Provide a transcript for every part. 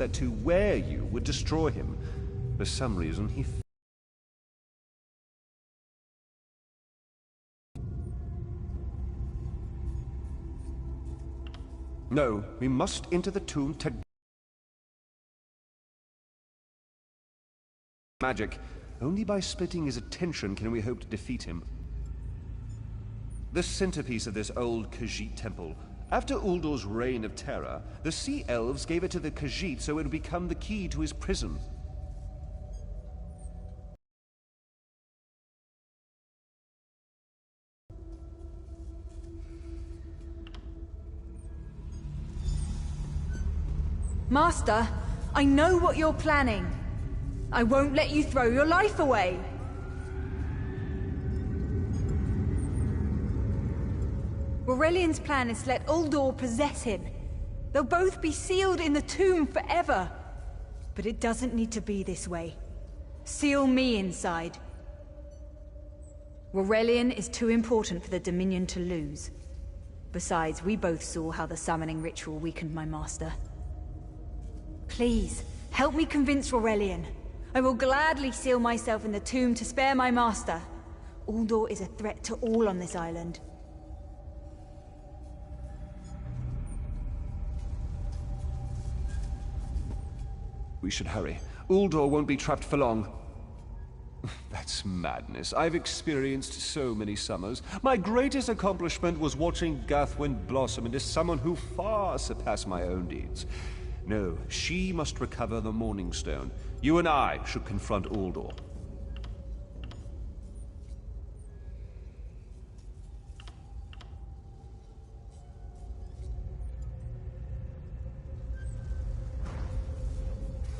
that to wear you would destroy him. For some reason, he... No, we must enter the tomb to... Magic. Only by splitting his attention can we hope to defeat him. The centerpiece of this old Khajiit temple. After Uldor's reign of terror, the Sea Elves gave it to the Khajiit so it would become the key to his prison. Master, I know what you're planning. I won't let you throw your life away. Aurelian's plan is to let Uldor possess him. They'll both be sealed in the tomb forever. But it doesn't need to be this way. Seal me inside. Aurelian is too important for the Dominion to lose. Besides, we both saw how the summoning ritual weakened my master. Please, help me convince Aurelian. I will gladly seal myself in the tomb to spare my master. Uldor is a threat to all on this island. We should hurry. Uldor won't be trapped for long. That's madness. I've experienced so many summers. My greatest accomplishment was watching Gathwin blossom into someone who far surpassed my own deeds. No, she must recover the Morning Stone. You and I should confront Uldor.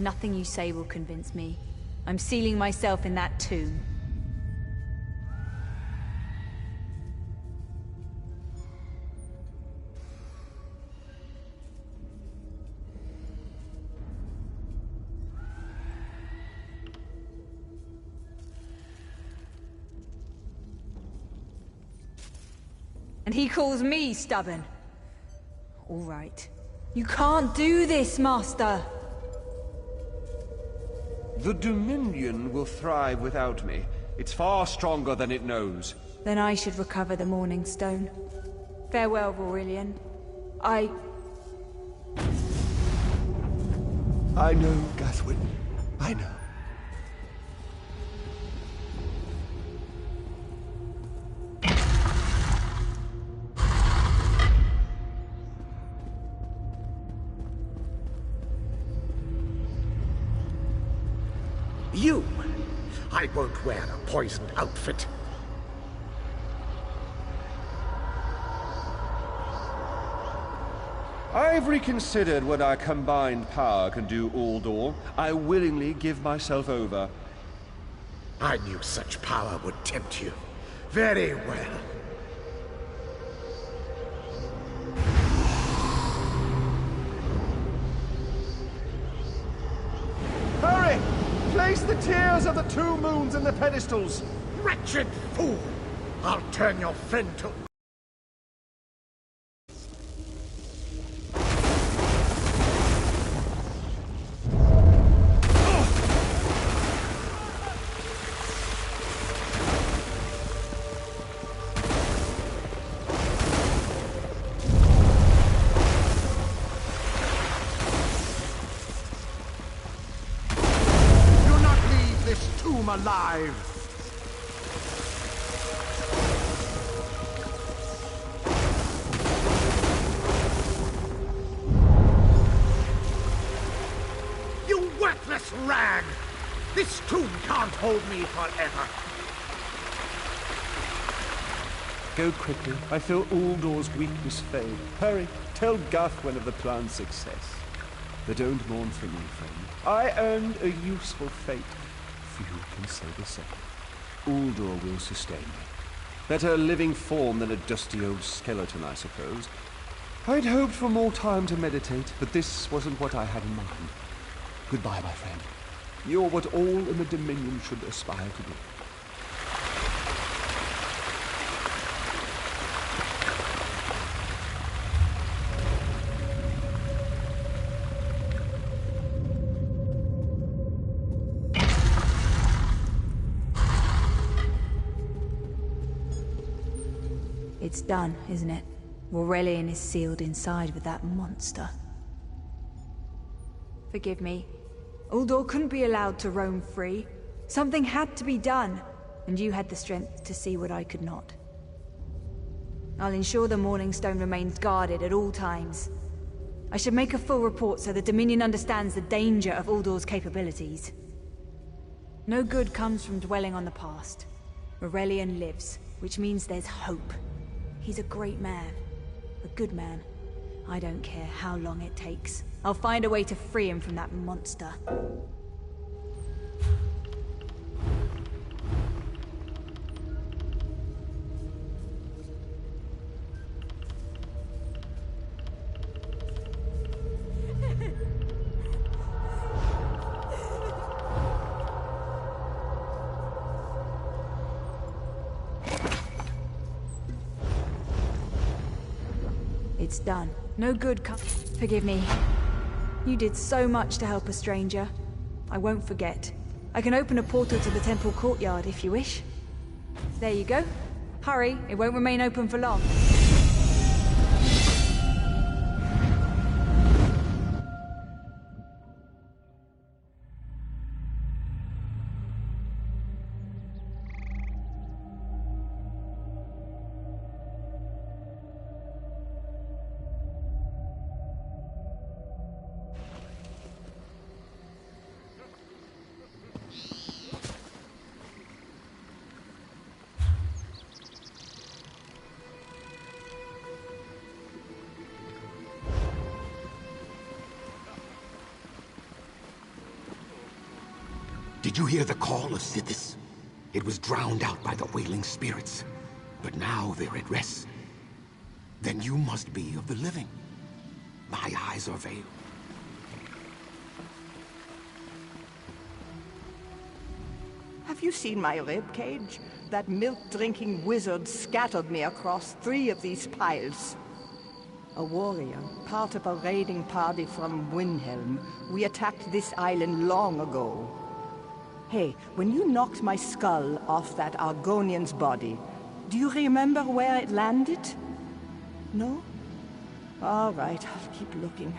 Nothing you say will convince me. I'm sealing myself in that tomb. And he calls me stubborn. All right. You can't do this, Master! The Dominion will thrive without me. It's far stronger than it knows. Then I should recover the Morning Stone. Farewell, Aurelian. I know, Gathwin. I know. You! I won't wear a poisoned outfit. I've reconsidered what our combined power can do, Uldor. I willingly give myself over. I knew such power would tempt you. Very well. Hurry! Place the tears of the two moons in the pedestals! Wretched fool! I'll turn your friend to... alive! You worthless rag! This tomb can't hold me forever! Go quickly. I feel Uldor's weakness fade. Hurry, tell Gathwin of the plan's success. But don't mourn for me, friend. I earned a useful fate. Few can say the same. Uldor will sustain me. Better a living form than a dusty old skeleton, I suppose. I'd hoped for more time to meditate, but this wasn't what I had in mind. Goodbye, my friend. You're what all in the Dominion should aspire to be. It's done, isn't it? Aurelian is sealed inside with that monster. Forgive me. Uldor couldn't be allowed to roam free. Something had to be done, and you had the strength to see what I could not. I'll ensure the Morning Stone remains guarded at all times. I should make a full report so the Dominion understands the danger of Uldor's capabilities. No good comes from dwelling on the past. Aurelian lives, which means there's hope. He's a great man. A good man. I don't care how long it takes. I'll find a way to free him from that monster. It's done. No good come. Forgive me. You did so much to help a stranger. I won't forget. I can open a portal to the temple courtyard if you wish. There you go. Hurry, it won't remain open for long. Did you hear the call of Sithis? It was drowned out by the wailing spirits, but now they're at rest. Then you must be of the living. My eyes are veiled. Have you seen my ribcage? That milk-drinking wizard scattered me across 3 of these piles. A warrior, part of a raiding party from Windhelm. We attacked this island long ago. Hey, when you knocked my skull off that Argonian's body, do you remember where it landed? No? All right, I'll keep looking.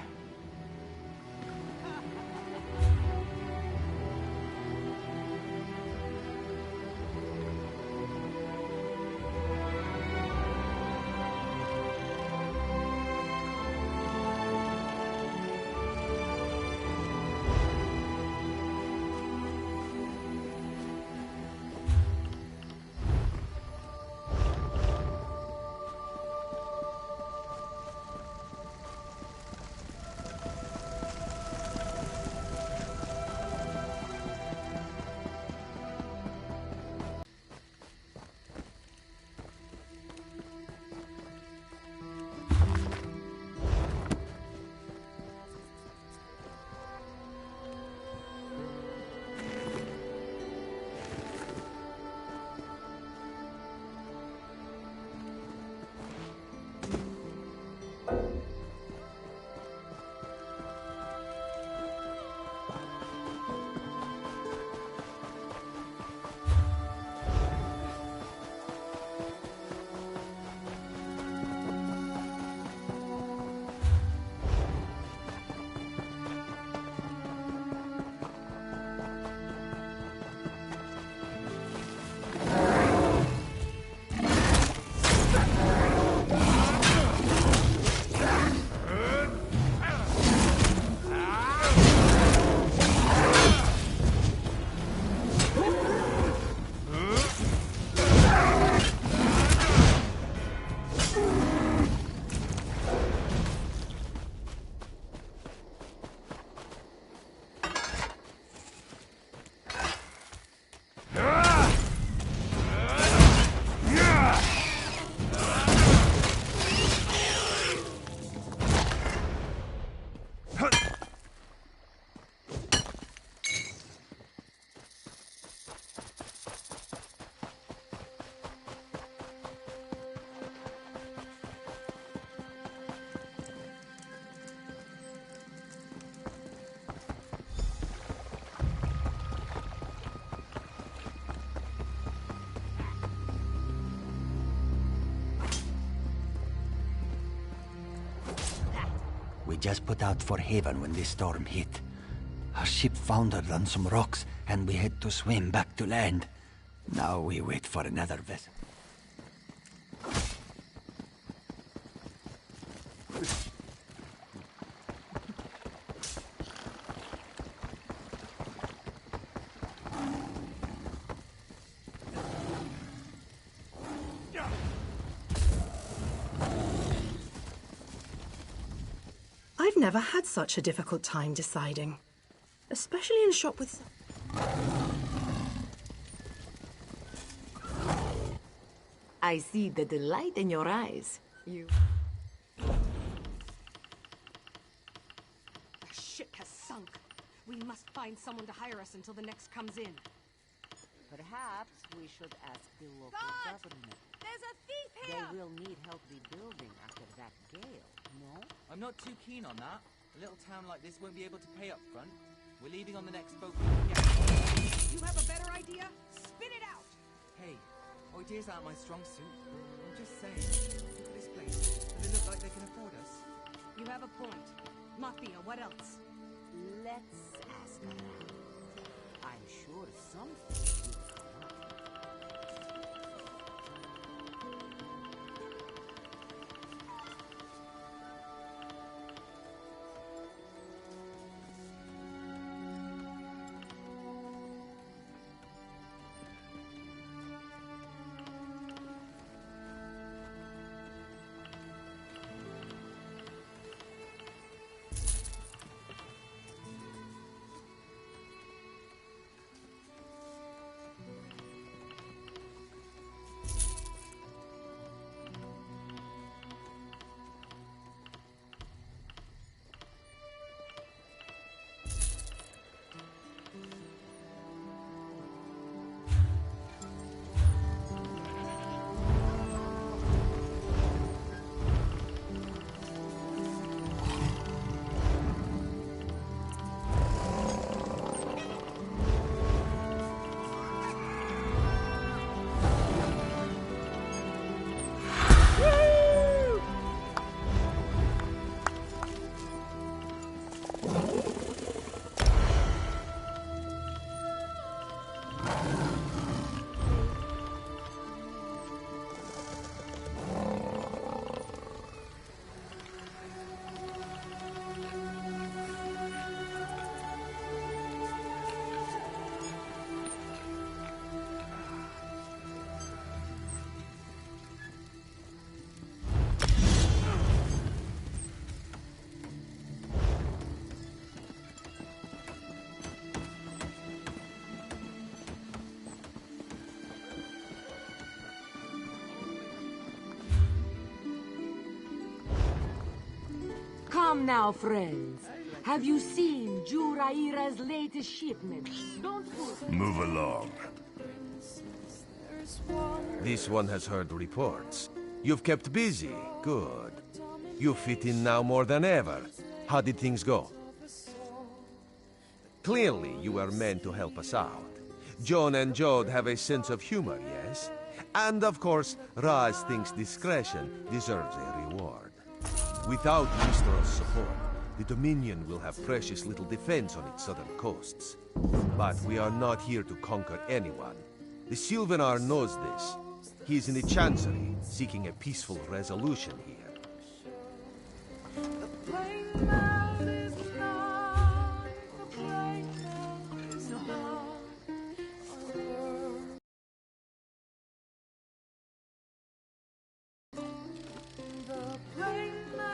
We just put out for haven when this storm hit. Our ship foundered on some rocks, and we had to swim back to land. Now we wait for another vessel. I've never had such a difficult time deciding. Especially in a shop with... I see the delight in your eyes. The ship has sunk. We must find someone to hire us until the next comes in. Perhaps we should ask the local government. There's a thief here! They will need help rebuilding after that gale, no? I'm not too keen on that. A little town like this won't be able to pay up front. We're leaving on the next boat. You have a better idea? Spit it out! Hey, ideas aren't my strong suit. I'm just saying, look at this place. Does it look like they can afford us? You have a point. Mafia, what else? Let's ask around. I'm sure something will come up. Come now, friends. Have you seen Juraira's latest shipment? Don't fool. Move along. This one has heard reports. You've kept busy. Good. You fit in now more than ever. How did things go? Clearly, you were meant to help us out. John and Jode have a sense of humor, yes? And of course, Raz thinks discretion deserves a reward. Without Mistral support, the Dominion will have precious little defense on its southern coasts. But we are not here to conquer anyone. The Sylvanar knows this. He is in the Chancery, seeking a peaceful resolution here.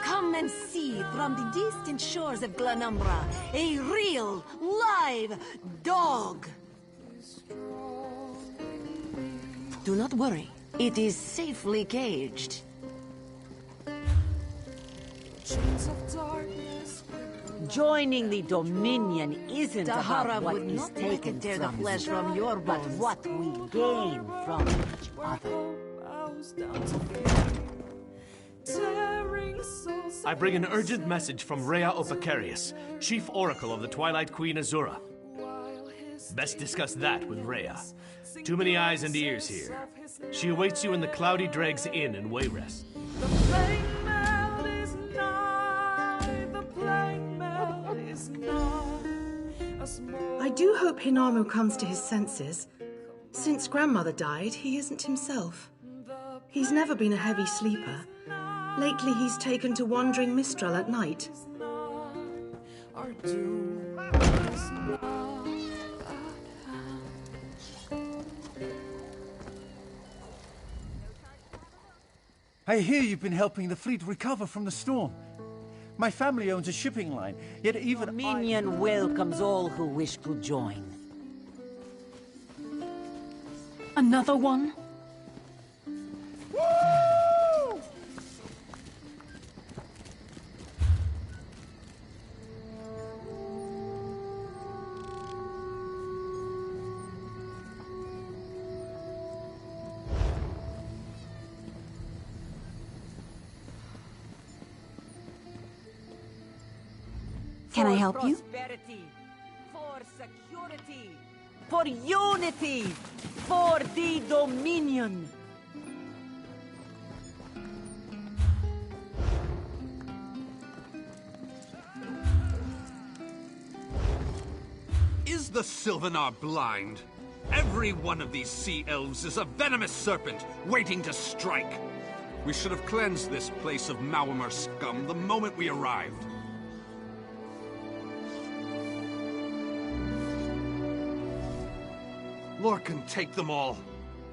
Come and see from the distant shores of Glanumbra a real, live dog. Do not worry. It is safely caged. Joining the Dominion isn't about what is taken from the flesh from your bones, but what we gain from each other. I bring an urgent message from Rhea of Vicarious, Chief Oracle of the Twilight Queen Azura. Best discuss that with Rhea. Too many eyes and ears here. She awaits you in the Cloudy Dregs Inn in Wayrest. do hope Hinamo comes to his senses. Since Grandmother died, he isn't himself. He's never been a heavy sleeper. Lately, he's taken to wandering Mistral at night. I hear you've been helping the fleet recover from the storm. My family owns a shipping line, yet even Dominion welcomes all who wish to join. Another one? Can I help you? For security, for unity, for the Dominion. Is the Sylvanar blind? Every one of these sea elves is a venomous serpent waiting to strike. We should have cleansed this place of Maormer scum the moment we arrived. Lorcan, take them all.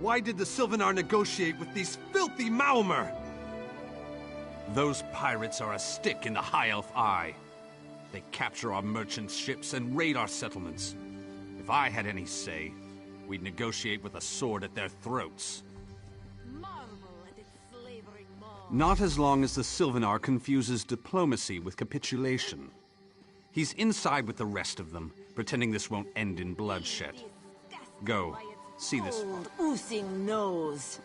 Why did the Sylvanar negotiate with these filthy Maormer? Those pirates are a stick in the High Elf eye. They capture our merchant ships and raid our settlements. If I had any say, we'd negotiate with a sword at their throats. Not as long as the Sylvanar confuses diplomacy with capitulation. He's inside with the rest of them, pretending this won't end in bloodshed. Go. See this. Old oozing nose.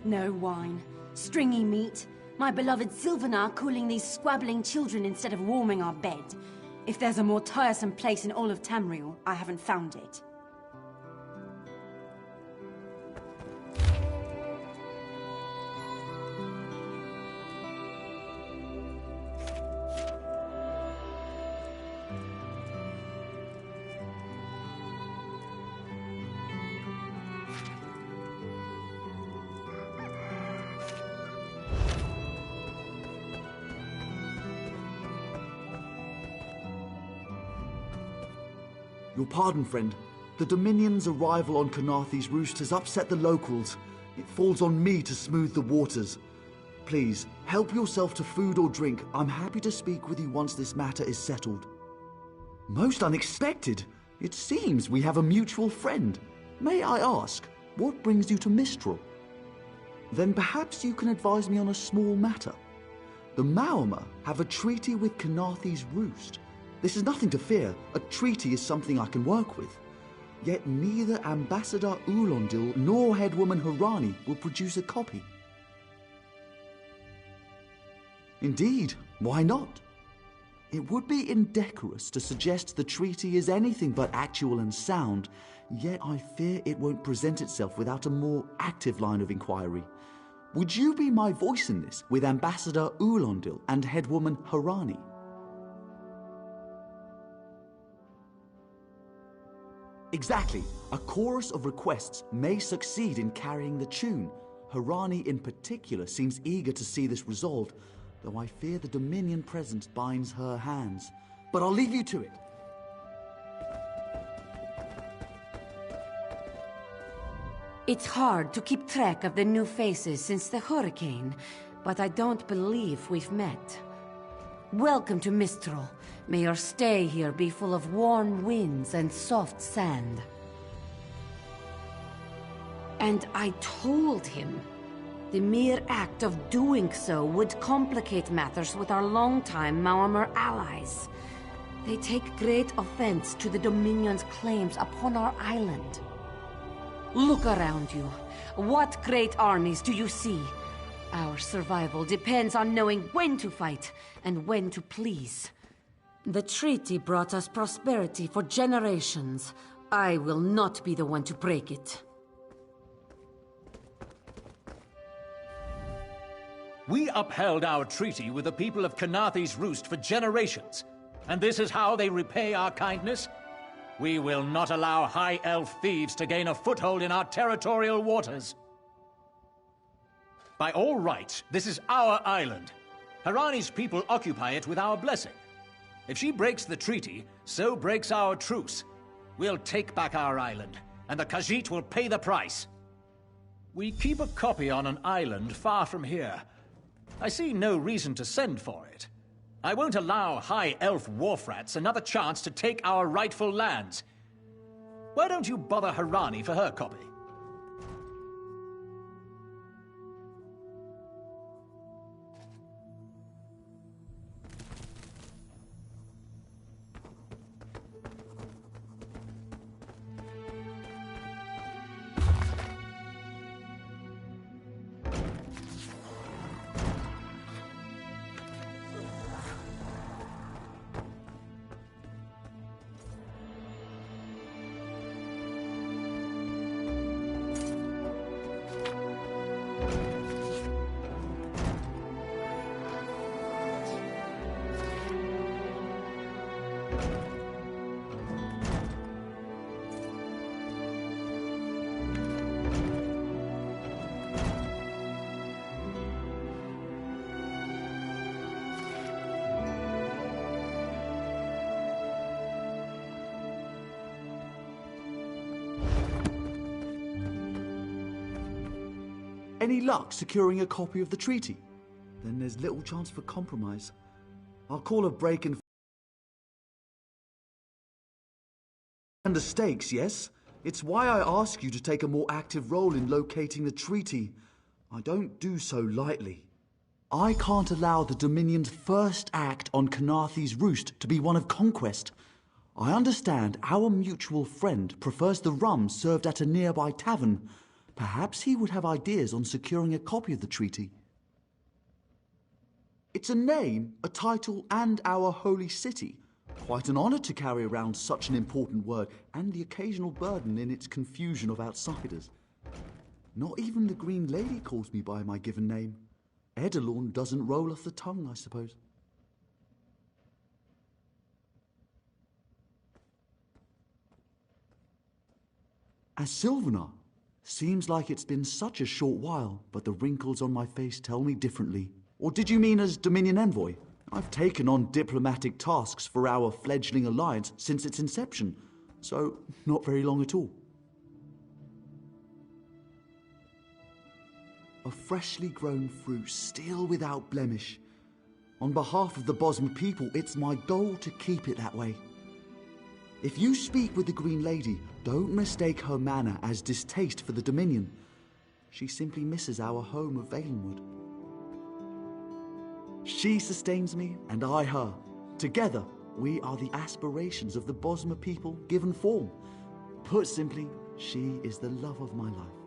No wine. Stringy meat. My beloved Sylvanar cooling these squabbling children instead of warming our bed. If there's a more tiresome place in all of Tamriel, I haven't found it. Your pardon, friend. The Dominion's arrival on Kanathe's roost has upset the locals. It falls on me to smooth the waters. Please, help yourself to food or drink. I'm happy to speak with you once this matter is settled. Most unexpected. It seems we have a mutual friend. May I ask, what brings you to Mistral? Then perhaps you can advise me on a small matter. The Maormer have a treaty with Kanathe's roost. This is nothing to fear. A treaty is something I can work with. Yet neither Ambassador Ulondil nor Headwoman Harani will produce a copy. Indeed, why not? It would be indecorous to suggest the treaty is anything but actual and sound, yet I fear it won't present itself without a more active line of inquiry. Would you be my voice in this with Ambassador Ulondil and Headwoman Harani? Exactly. A chorus of requests may succeed in carrying the tune. Harani in particular seems eager to see this resolved, though I fear the Dominion presence binds her hands. But I'll leave you to it. It's hard to keep track of the new faces since the hurricane, but I don't believe we've met. Welcome to Mistral. May your stay here be full of warm winds and soft sand. And I told him the mere act of doing so would complicate matters with our longtime Maormer allies. They take great offense to the Dominion's claims upon our island. Look around you. What great armies do you see? Our survival depends on knowing when to fight and when to please. The treaty brought us prosperity for generations. I will not be the one to break it. We upheld our treaty with the people of Kanathi's Roost for generations. And this is how they repay our kindness? We will not allow High Elf thieves to gain a foothold in our territorial waters. By all rights, this is our island. Harani's people occupy it with our blessing. If she breaks the treaty, so breaks our truce. We'll take back our island, and the Khajiit will pay the price. We keep a copy on an island far from here. I see no reason to send for it. I won't allow High Elf wharf-rats another chance to take our rightful lands. Why don't you bother Harani for her copy? Any luck securing a copy of the treaty? Then there's little chance for compromise. I'll call a break and the stakes, yes? It's why I ask you to take a more active role in locating the treaty. I don't do so lightly. I can't allow the Dominion's first act on Kanathi's Roost to be one of conquest. I understand our mutual friend prefers the rum served at a nearby tavern. Perhaps he would have ideas on securing a copy of the treaty. It's a name, a title, and our holy city. Quite an honor to carry around such an important word, and the occasional burden in its confusion of outsiders. Not even the Green Lady calls me by my given name. Edelorn doesn't roll off the tongue, I suppose. As Sylvanar, seems like it's been such a short while, but the wrinkles on my face tell me differently. Or did you mean as Dominion Envoy? I've taken on diplomatic tasks for our fledgling alliance since its inception, so not very long at all. A freshly grown fruit, still without blemish. On behalf of the Bosmer people, it's my goal to keep it that way. If you speak with the Green Lady, don't mistake her manner as distaste for the Dominion. She simply misses our home of Valenwood. She sustains me, and I her. Together, we are the aspirations of the Bosmer people given form. Put simply, she is the love of my life.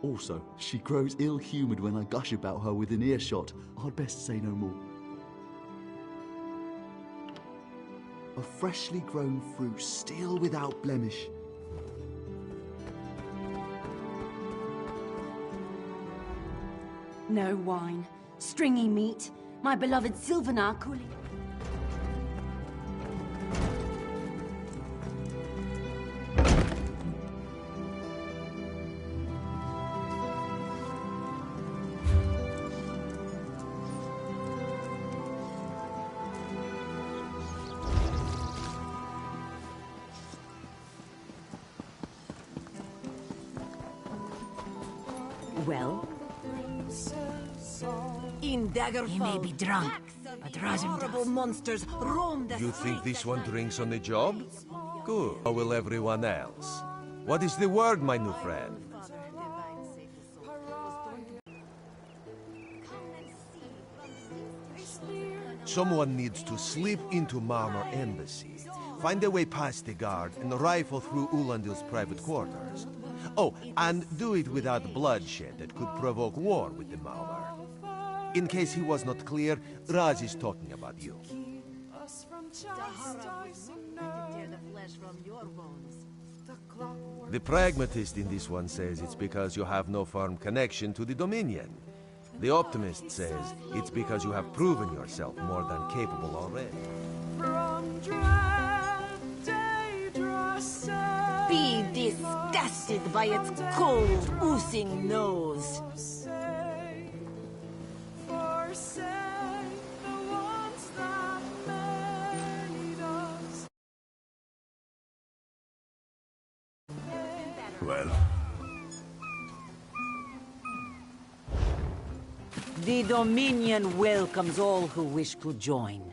Also, she grows ill-humoured when I gush about her within earshot. I'd best say no more. A freshly grown fruit, still without blemish. No wine, stringy meat, my beloved Sylvanar cooling. Well? He may be drunk, but horrible monsters roam the You think this one drinks on the job? Good. How will everyone else? What is the word, my new friend? Someone needs to slip into Marmor Embassy, find a way past the guard, and rifle through Ulandil's private quarters. Oh, and do it without bloodshed that could provoke war with the Marmor. In case he was not clear, Raz is talking about you. The pragmatist in this one says it's because you have no firm connection to the Dominion. The optimist says it's because you have proven yourself more than capable already. Be disgusted by its cold, oozing nose. Well? The Dominion welcomes all who wish to join.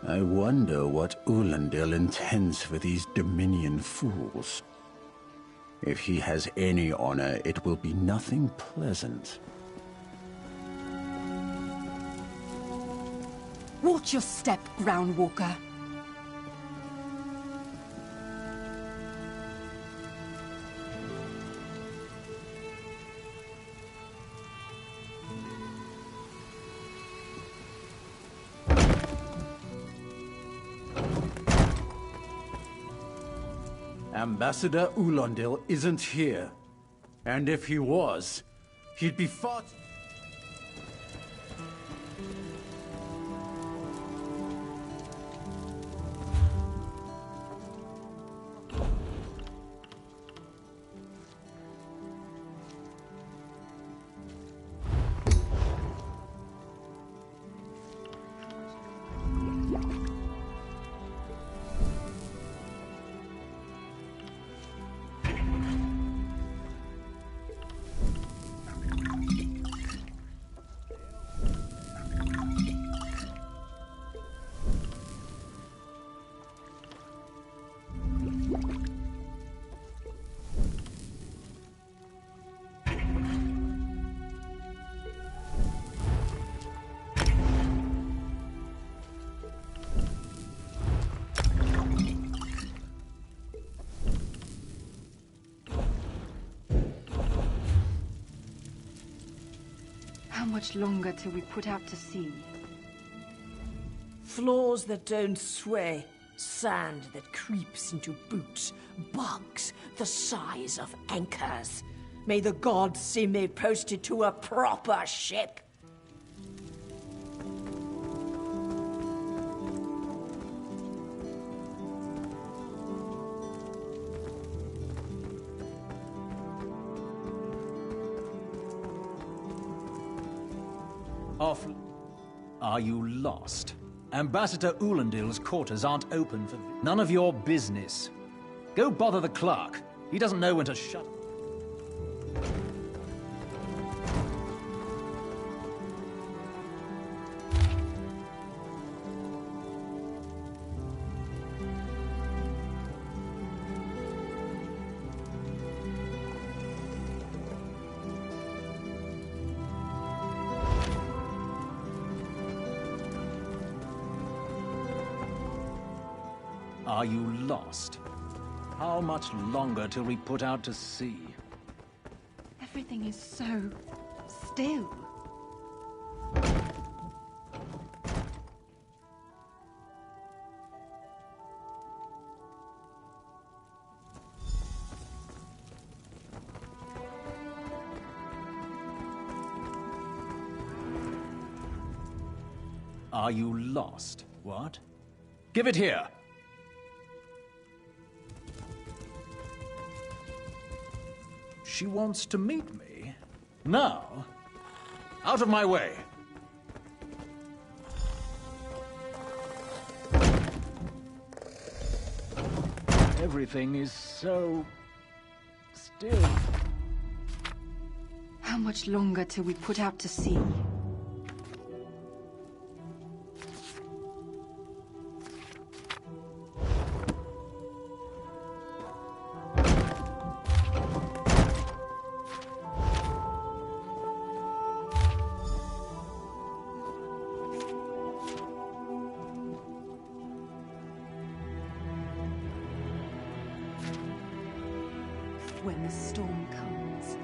I wonder what Ulandil intends for these Dominion fools. If he has any honor, it will be nothing pleasant. Watch your step, Groundwalker. Ambassador Ulandil isn't here. And if he was, he'd be fought. How much longer till we put out to sea? Floors that don't sway, sand that creeps into boots, bugs the size of anchors. May the gods see me posted to a proper ship. Are you lost? Ambassador Ulandil's quarters aren't open for... None of your business. Go bother the clerk. He doesn't know when to shut... Are you lost? How much longer till we put out to sea? Everything is so still. Are you lost? What? Give it here! She wants to meet me. Now, out of my way. Everything is so still. How much longer till we put out to sea? When the storm comes,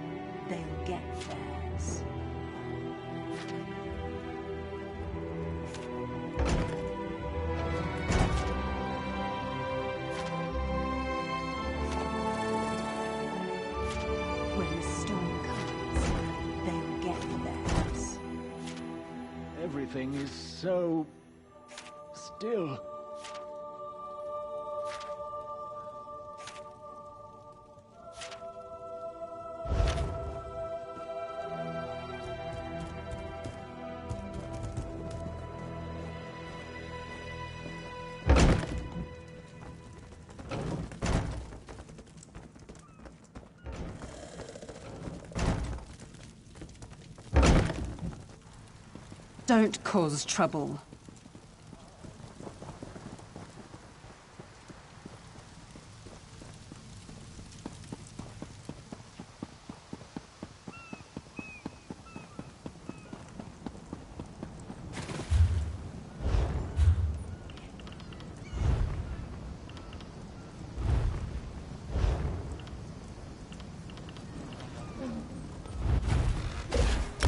they'll get theirs. When the storm comes, they'll get theirs. Everything is so still. Don't cause trouble.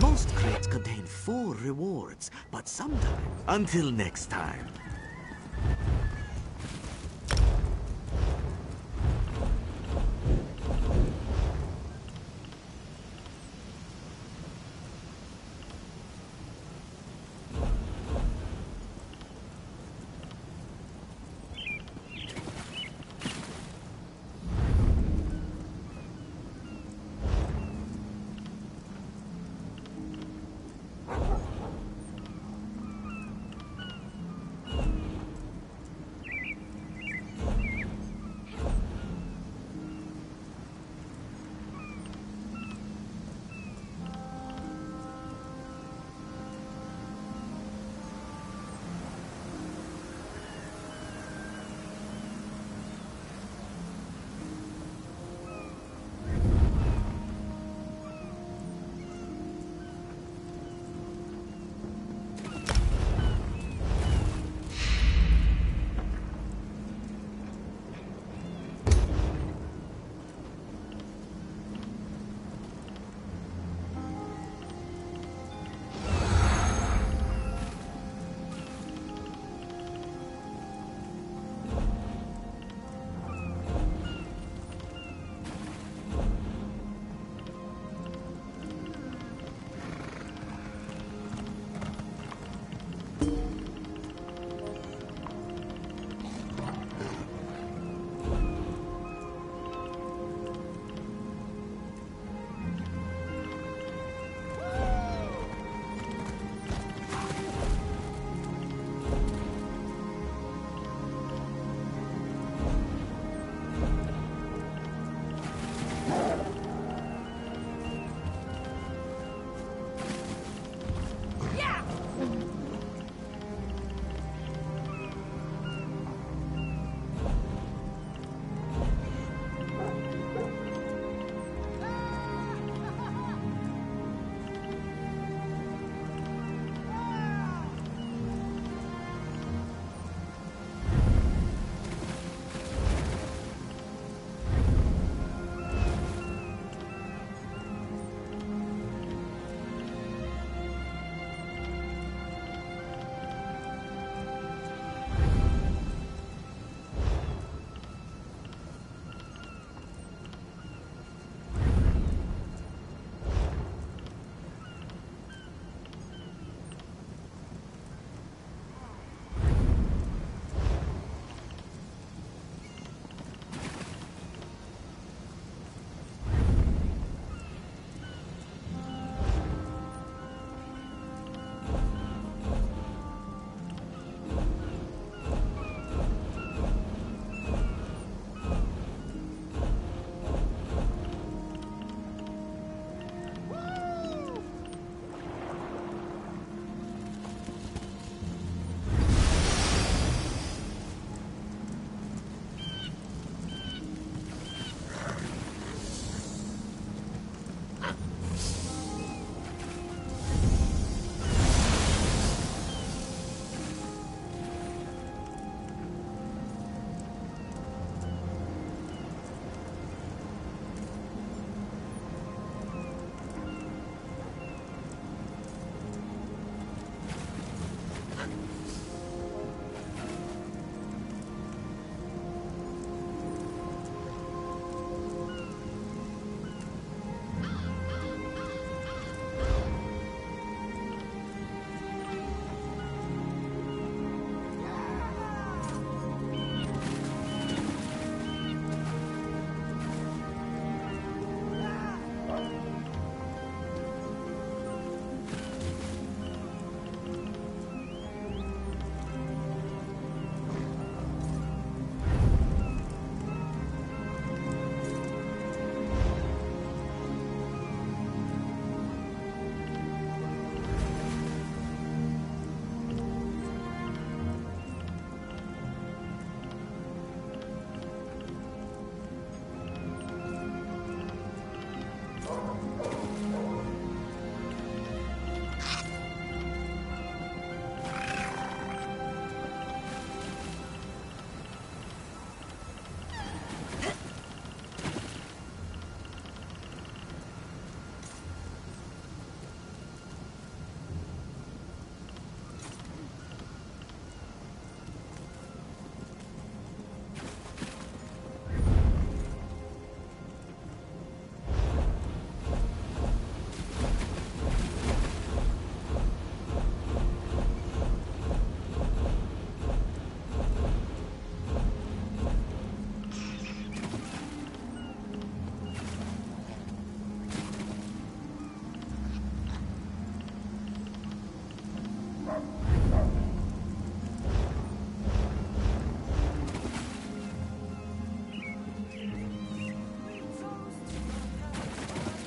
Most crates contain 4 rewards, but sometime. Until next time.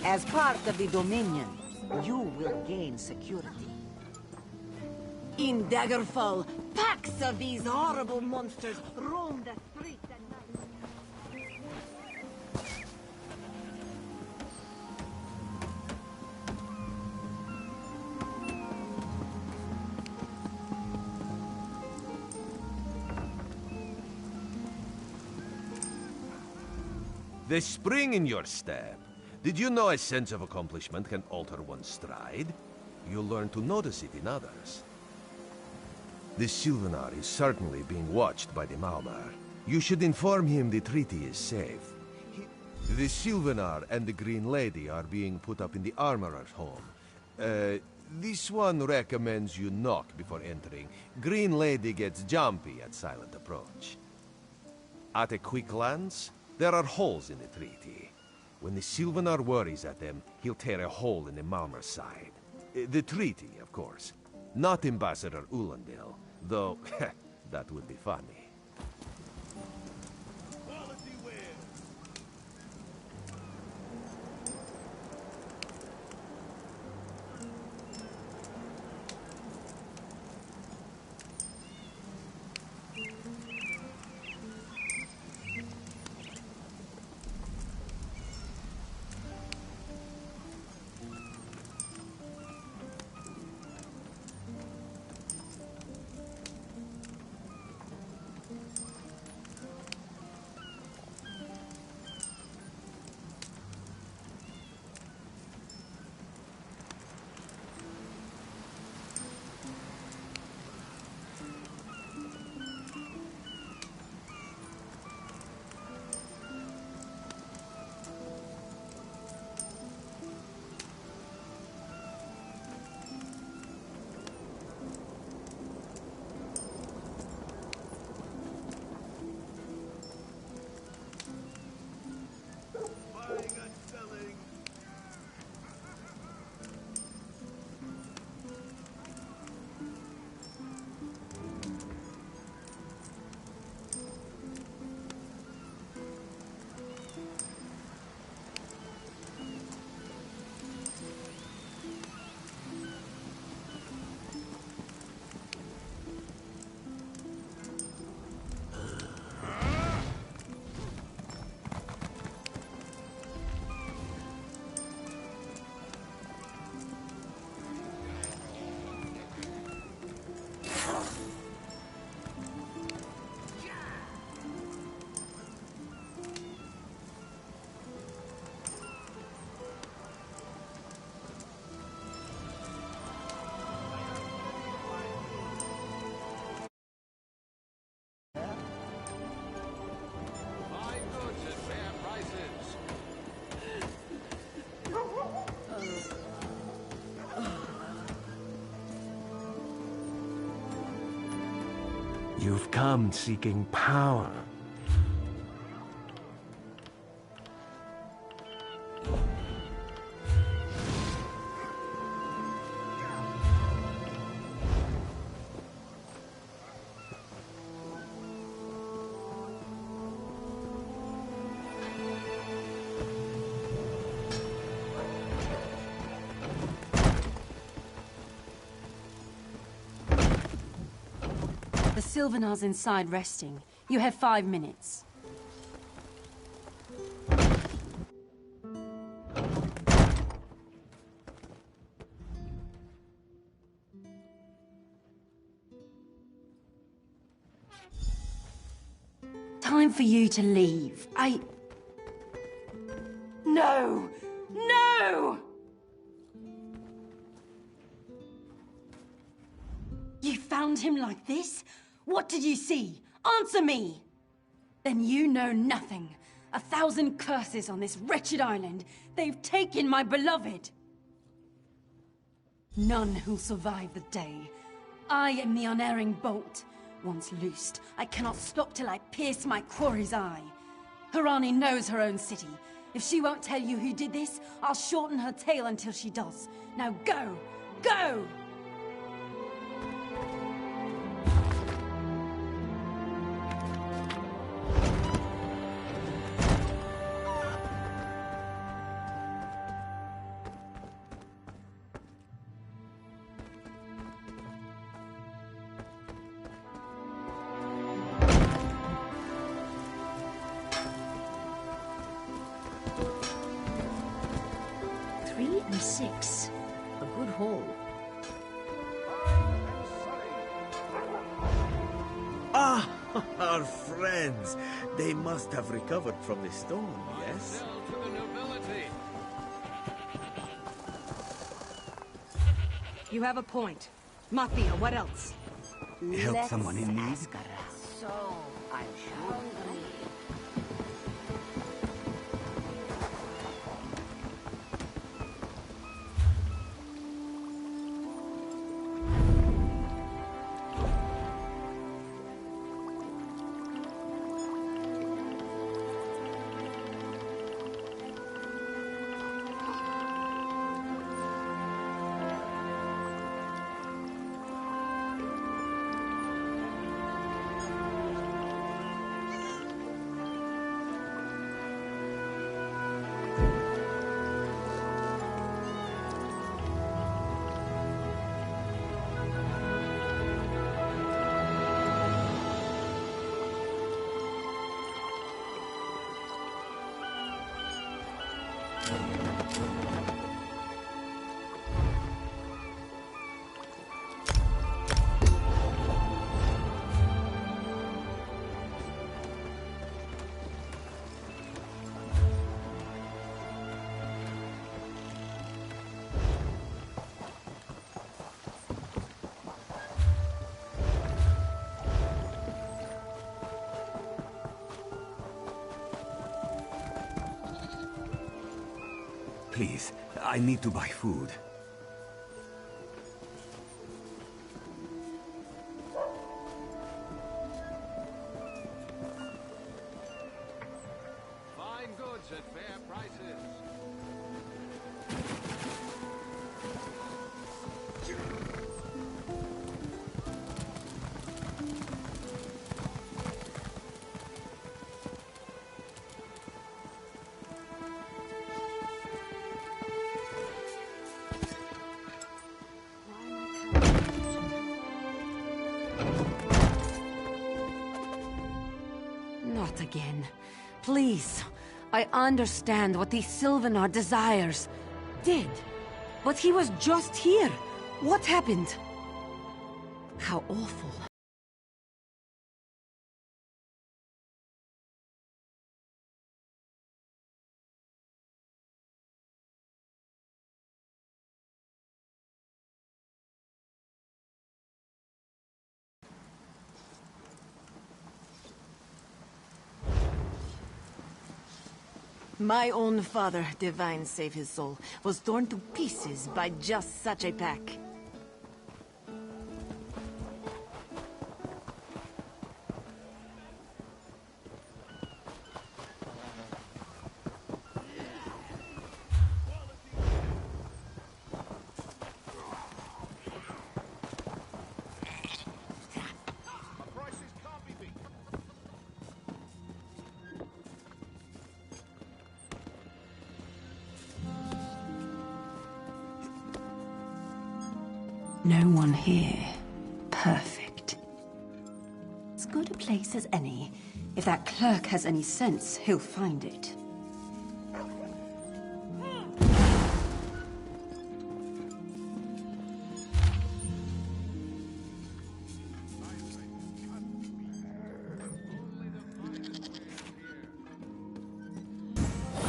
As part of the Dominion, you will gain security. In Daggerfall, packs of these horrible monsters roam the streets at night. The spring in your step. Did you know a sense of accomplishment can alter one's stride? You'll learn to notice it in others. The Sylvanar is certainly being watched by the Maumar. You should inform him the treaty is safe. The Sylvanar and the Green Lady are being put up in the Armorer's home. This one recommends you knock before entering. Green Lady gets jumpy at silent approach. At a quick glance, there are holes in the treaty. When the Sylvanar worries at them, he'll tear a hole in the Malmer's side. The treaty, of course. Not Ambassador Ulandil, though that would be funny. You've come seeking power. The Sylvanar's inside resting. You have 5 minutes. Time for you to leave. No! No! You found him like this? What did you see? Answer me! Then you know nothing. 1,000 curses on this wretched island. They've taken my beloved. None who'll survive the day. I am the unerring bolt. Once loosed, I cannot stop till I pierce my quarry's eye. Harani knows her own city. If she won't tell you who did this, I'll shorten her tale until she does. Now go! Go! 6. A good haul. Ah, our friends. They must have recovered from the storm, yes? You have a point. Mafia, what else? Help someone in need? So, I'm hungry. Please, I need to buy food. Fine goods at fair prices. Not again. Please. I understand what the Sylvanar desires. Did. But he was just here. What happened? How awful. My own father, divine save his soul, was torn to pieces by just such a pack. No one here. Perfect. As good a place as any. If that clerk has any sense, he'll find it.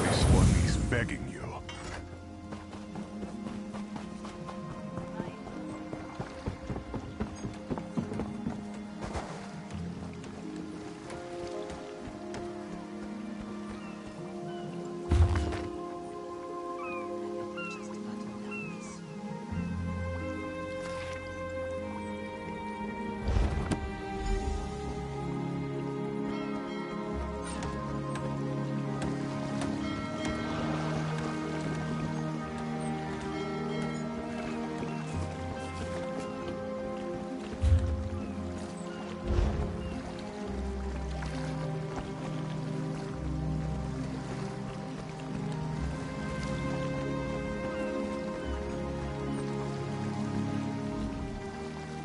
This one is begging you.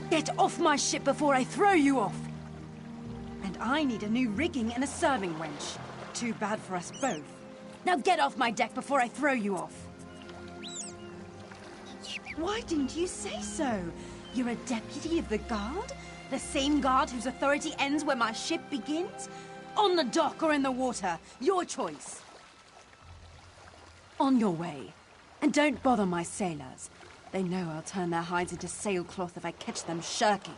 Get off my ship before I throw you off! And I need a new rigging and a serving wench. Too bad for us both. Now get off my deck before I throw you off! Why didn't you say so? You're a deputy of the guard? The same guard whose authority ends where my ship begins? On the dock or in the water, your choice. On your way. And don't bother my sailors. They know I'll turn their hides into sailcloth if I catch them shirking.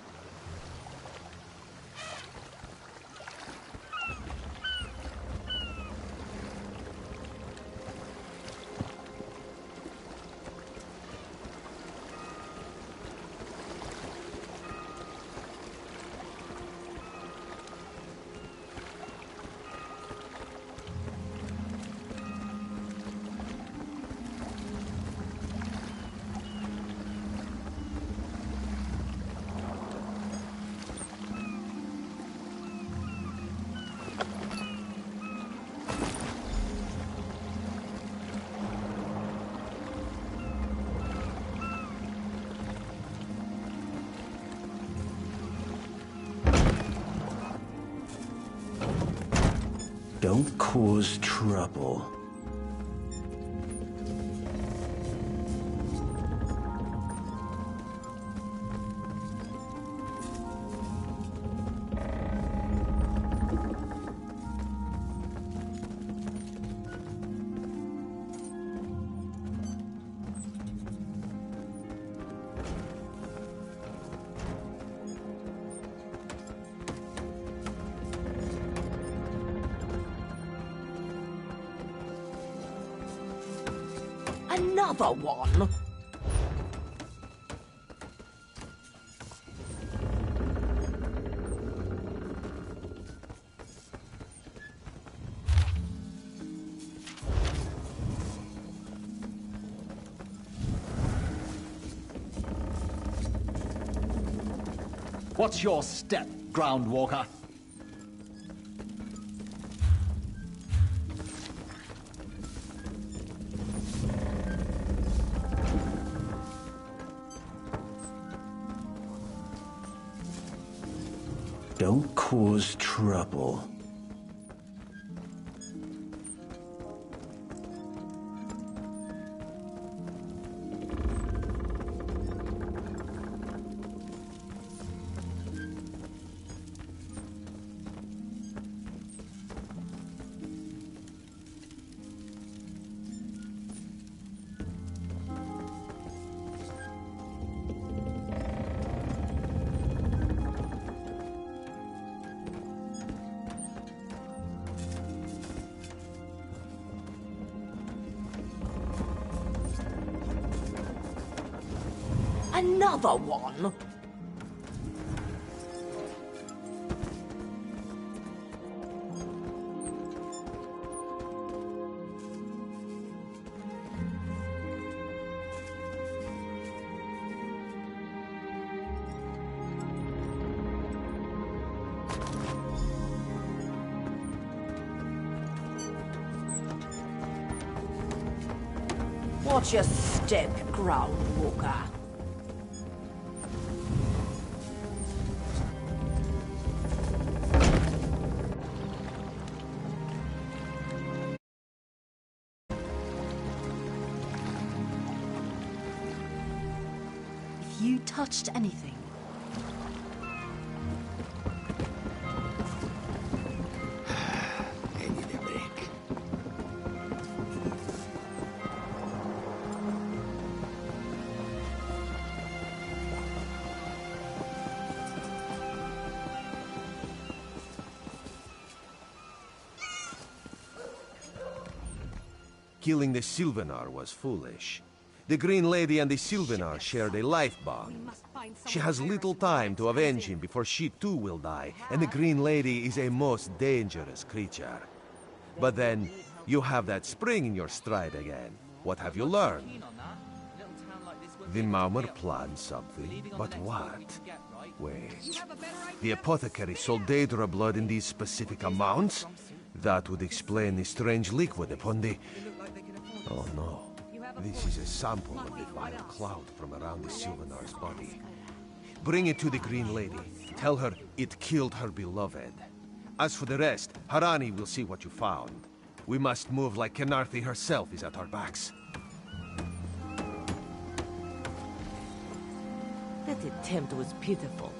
Don't cause trouble. Another one? What's your step, Groundwalker? Don't cause trouble. Another one? Watch your step, Groundwalker. If you touched anything, I need a break. Killing the Sylvanar was foolish. The Green Lady and the Sylvanar shared a life bond. She has little time to avenge him before she too will die, and the Green Lady is a most dangerous creature. But then, you have that spring in your stride again. What have you learned? The Maumar planned something, but what? Wait. The apothecary sold Daedra blood in these specific amounts? That would explain the strange liquid upon the... Oh no. This is a sample of the vile cloud from around the Sylvanar's body. Bring it to the Green Lady. Tell her it killed her beloved. As for the rest, Harani will see what you found. We must move like Kenarthi herself is at our backs. attempt was pitiful.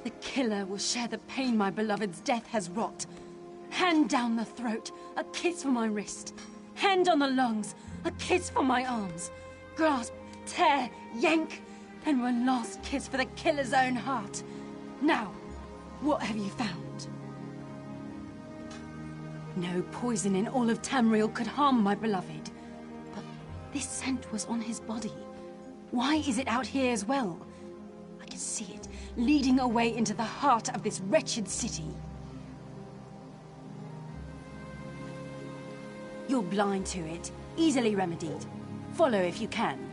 The killer will share the pain my beloved's death has wrought. Hand down the throat, a kiss for my wrist. Hand on the lungs, a kiss for my arms. Grasp, tear, yank, and one last kiss for the killer's own heart. Now, what have you found? No poison in all of Tamriel could harm my beloved. But this scent was on his body. Why is it out here as well? I can see it, leading away into the heart of this wretched city. You're blind to it, easily remedied. Follow if you can.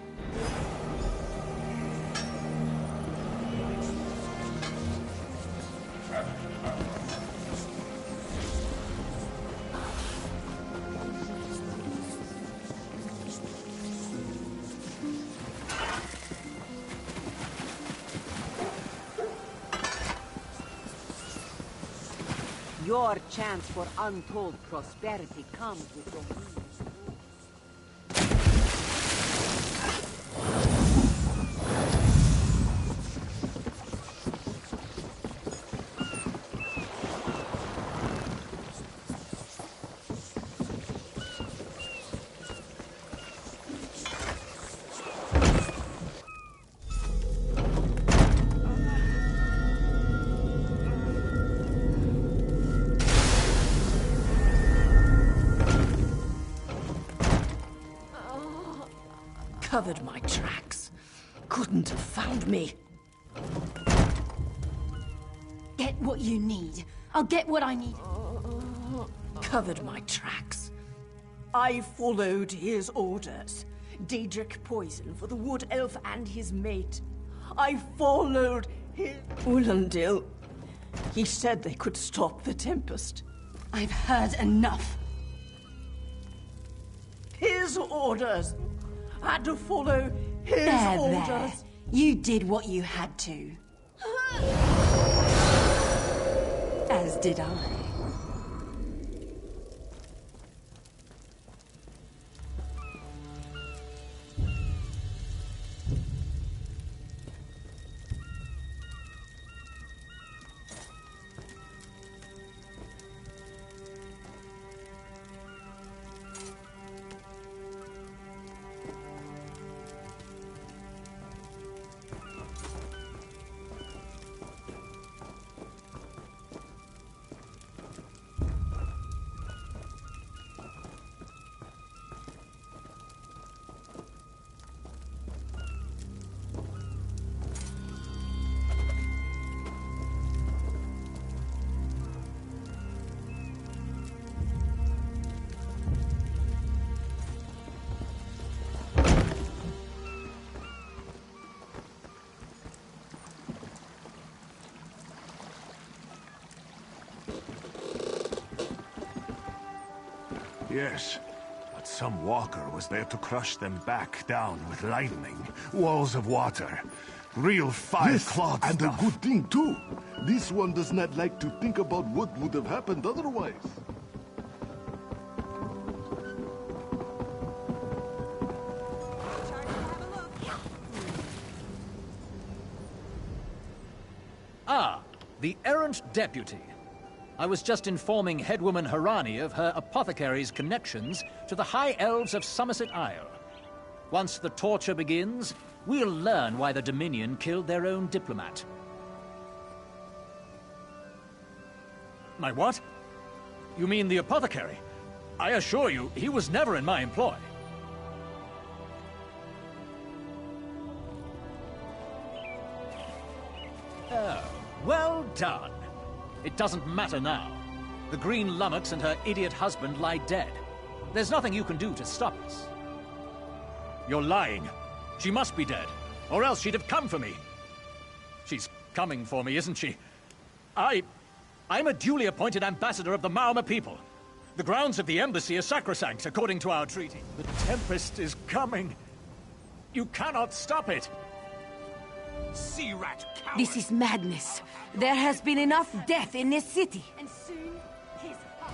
Your chance for untold prosperity comes with your means. Covered my tracks. Couldn't have found me. Get what you need. I'll get what I need. Covered my tracks. I followed his orders. Daedric poison for the wood elf and his mate. I followed his... Ulandil. He said they could stop the Tempest. I've heard enough. His orders. Had to follow his orders. There. You did what you had to. As did I. Yes, but some walker was there to crush them back down with lightning, walls of water, real fire-clawed and stuff. a good thing too. This one does not like to think about what would have happened otherwise. Ah, the errant deputy. I was just informing Headwoman Harani of her apothecary's connections to the High Elves of Somerset Isle. Once the torture begins, we'll learn why the Dominion killed their own diplomat. My what? You mean the apothecary? I assure you, he was never in my employ. Oh, well done. It doesn't matter now. The Green Lummox and her idiot husband lie dead. There's nothing you can do to stop us. You're lying. She must be dead, or else she'd have come for me. She's coming for me, isn't she? I'm a duly appointed ambassador of the Maormer people. The grounds of the embassy are sacrosanct, according to our treaty. The Tempest is coming. You cannot stop it. sea rat coward! This is madness. There has been enough death in this city. And soon, his heart.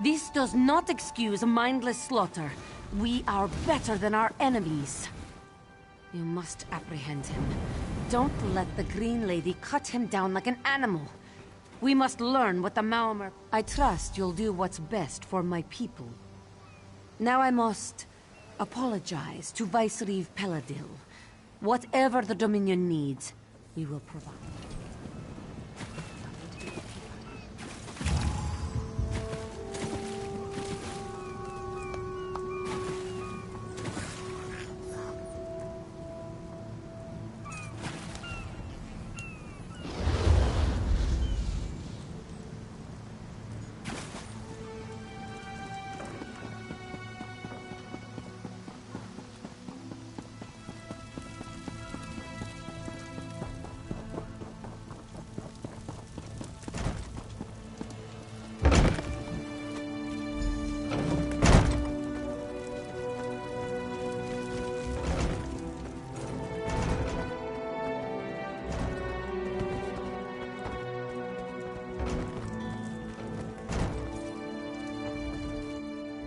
This does not excuse mindless slaughter. We are better than our enemies. You must apprehend him. Don't let the Green Lady cut him down like an animal. We must learn what the Maomer... I trust you'll do what's best for my people. Now I must apologize to Vicereeve Peladil. Whatever the Dominion needs, we will provide.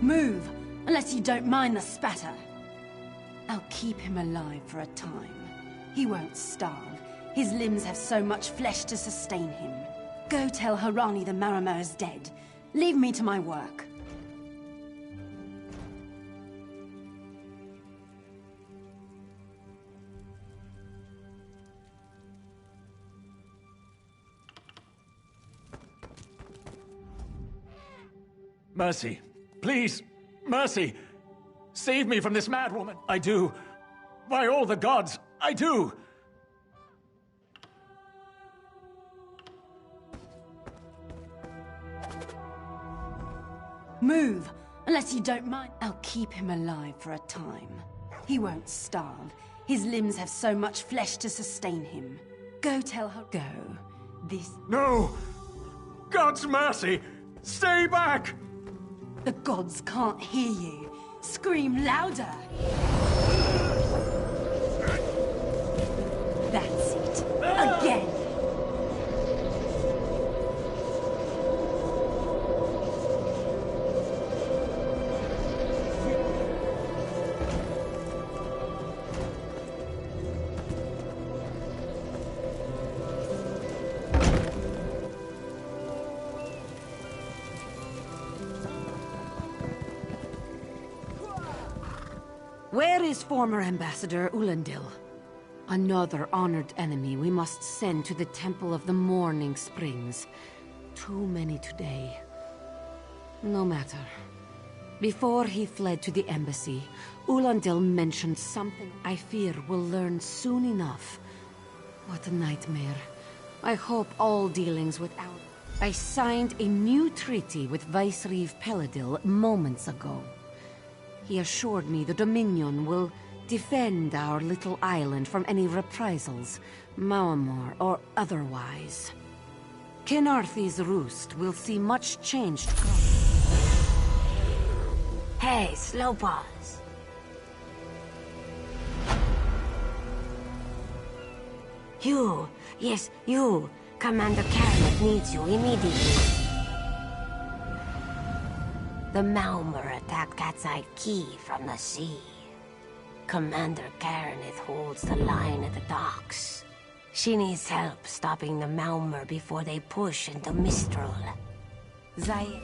Move, unless you don't mind the spatter. I'll keep him alive for a time. He won't starve. His limbs have so much flesh to sustain him. Go tell Harani the Maramir is dead. Leave me to my work. Mercy. Please, mercy! Save me from this madwoman! I do. By all the gods, I do! Move, unless you don't mind. I'll keep him alive for a time. He won't starve. His limbs have so much flesh to sustain him. Go tell her. Go. This. No! God's mercy! Stay back! The gods can't hear you. Scream louder! That's it. Again! Where is former Ambassador Ulandil? Another honored enemy we must send to the Temple of the Morning Springs. Too many today. No matter. Before he fled to the embassy, Ulandil mentioned something I fear we'll learn soon enough. What a nightmare. I hope all dealings with our... I signed a new treaty with Vicereeve Peladil moments ago. He assured me the Dominion will defend our little island from any reprisals, Maamor or otherwise. Kenarthi's roost will see much changed. Hey, Slowpaws. You, yes, you. Commander Karen needs you immediately. The Maumur attacked Cat's-Eye Key from the sea. Commander Karenith holds the line at the docks. She needs help stopping the Maumur before they push into Mistral. Zay...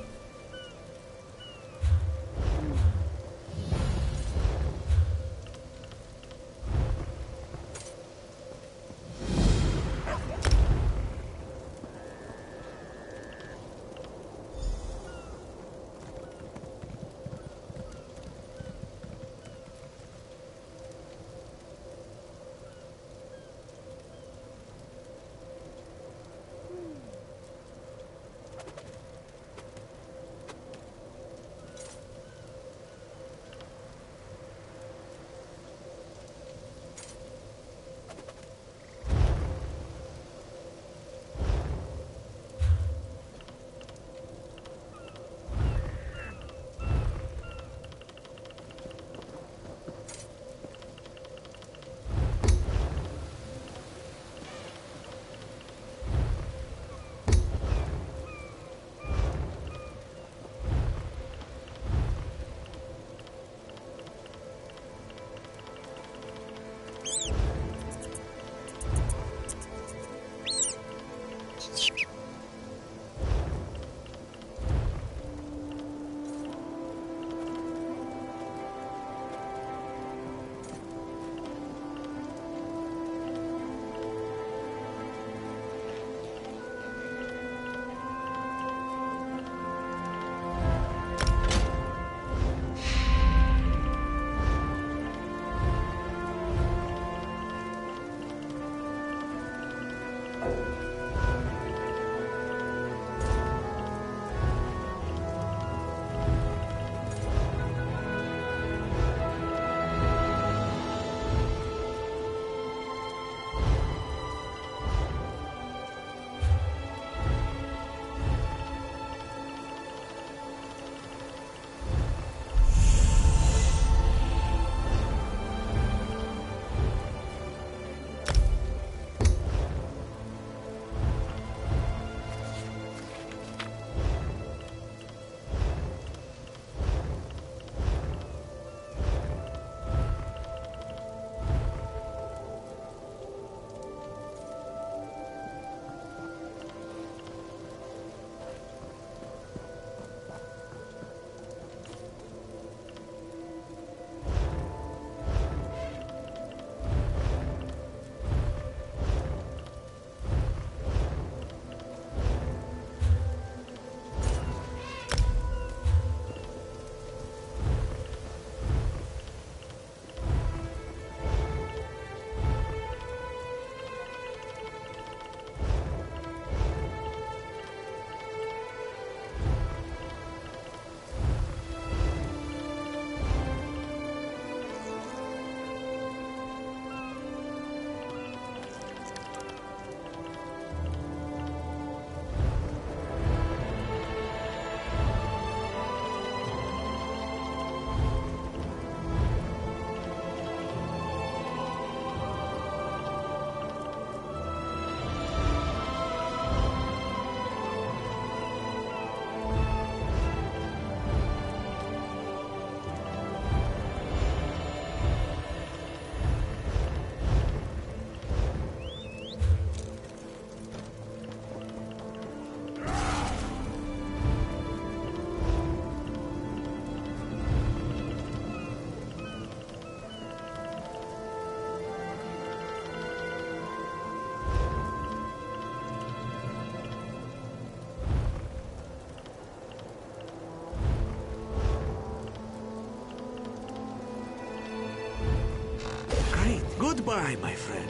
Goodbye, my friend.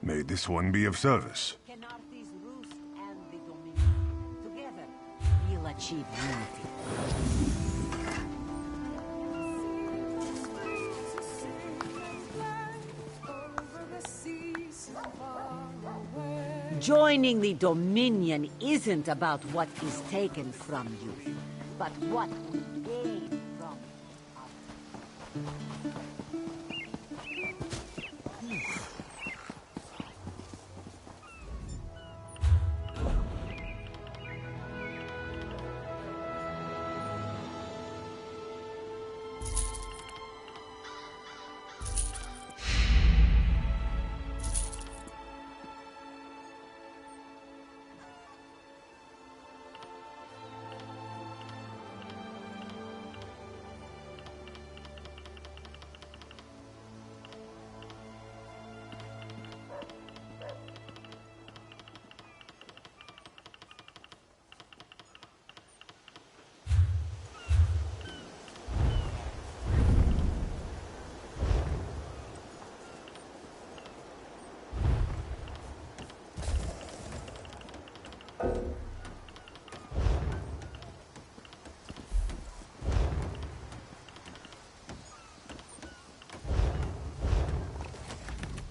May this one be of service. Canarthy's roost and the Dominion. Together, we'll achieve unity. Joining the Dominion isn't about what is taken from you, but what we gain from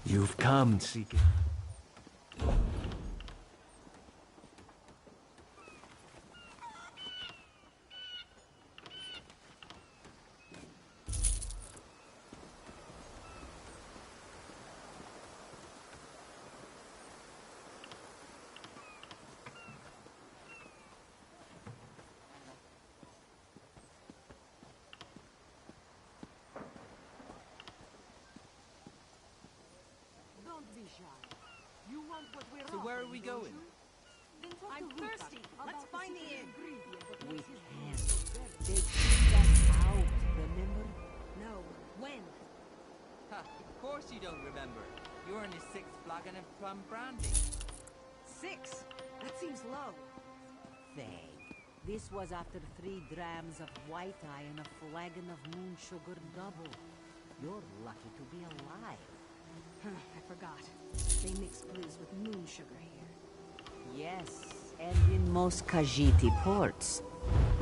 You've come seeking. So where are we going? I'm thirsty. Let's find the inn. We can't. They kicked us out, remember? No. When? Ha, of course you don't remember. You're in the 6th flagon of plum brandy. 6? That seems low. Faye, this was after 3 drams of white eye and a flagon of moon sugar double. You're lucky to be alive. I forgot. They mix blues with moon sugar here. Yes, and in most Khajiit ports.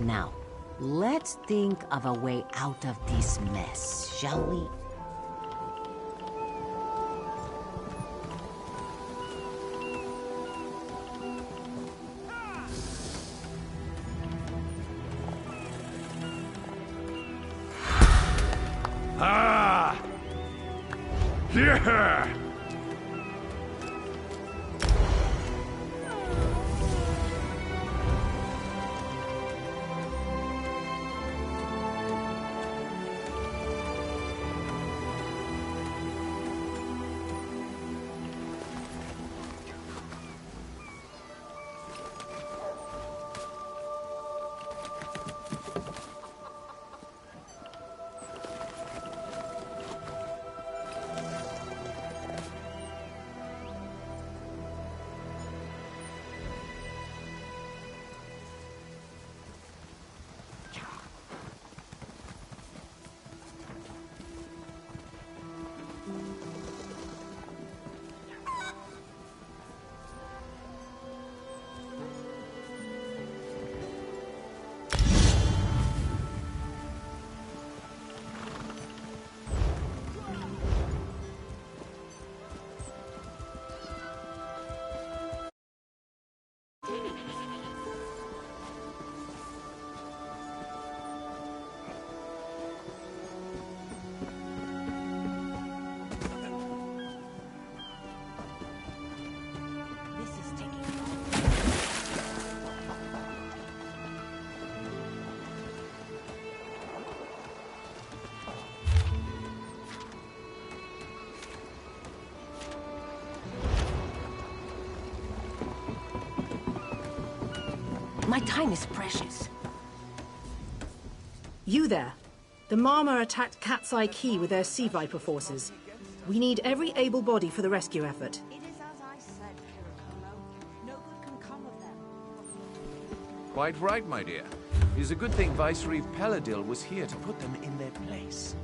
Now, let's think of a way out of this mess, shall we? Ah! Yeah! My time is precious. You there. The Marmor attacked Cat's Eye Key with their Sea Viper forces. We need every able body for the rescue effort. Quite right, my dear. It is a good thing Viceroy Paladil was here to put them in their place.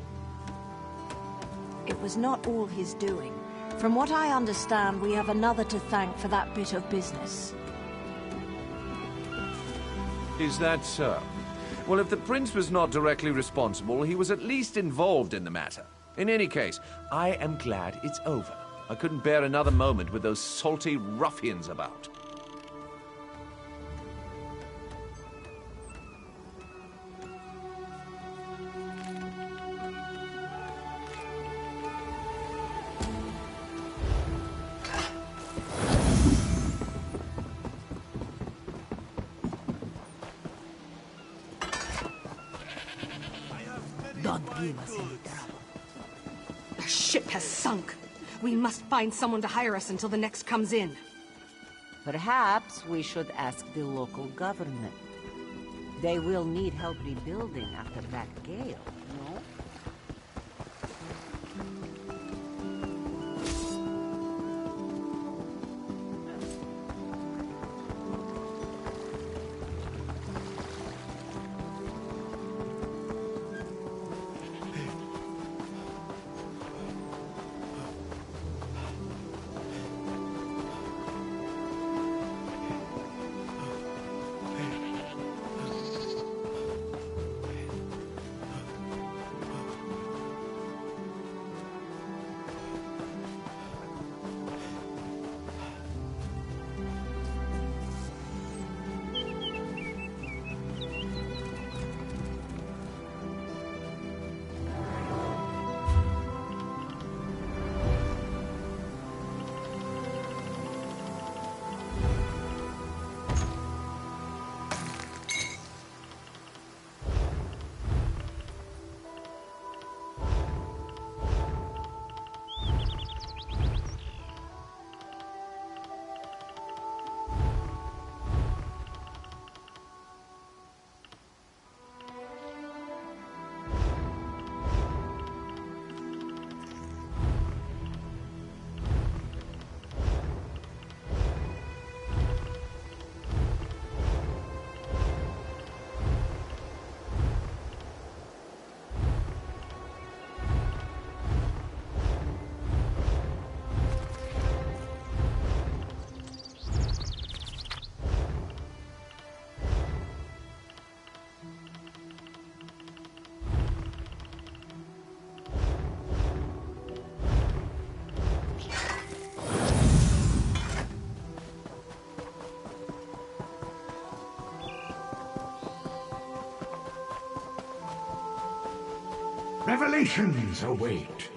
It was not all his doing. From what I understand, we have another to thank for that bit of business. Is that so? Well, if the prince was not directly responsible, he was at least involved in the matter. In any case, I am glad it's over. I couldn't bear another moment with those salty ruffians about. God give us any trouble. The ship has sunk. We must find someone to hire us until the next comes in. Perhaps we should ask the local government. They will need help rebuilding after that gale, no? Revelations await.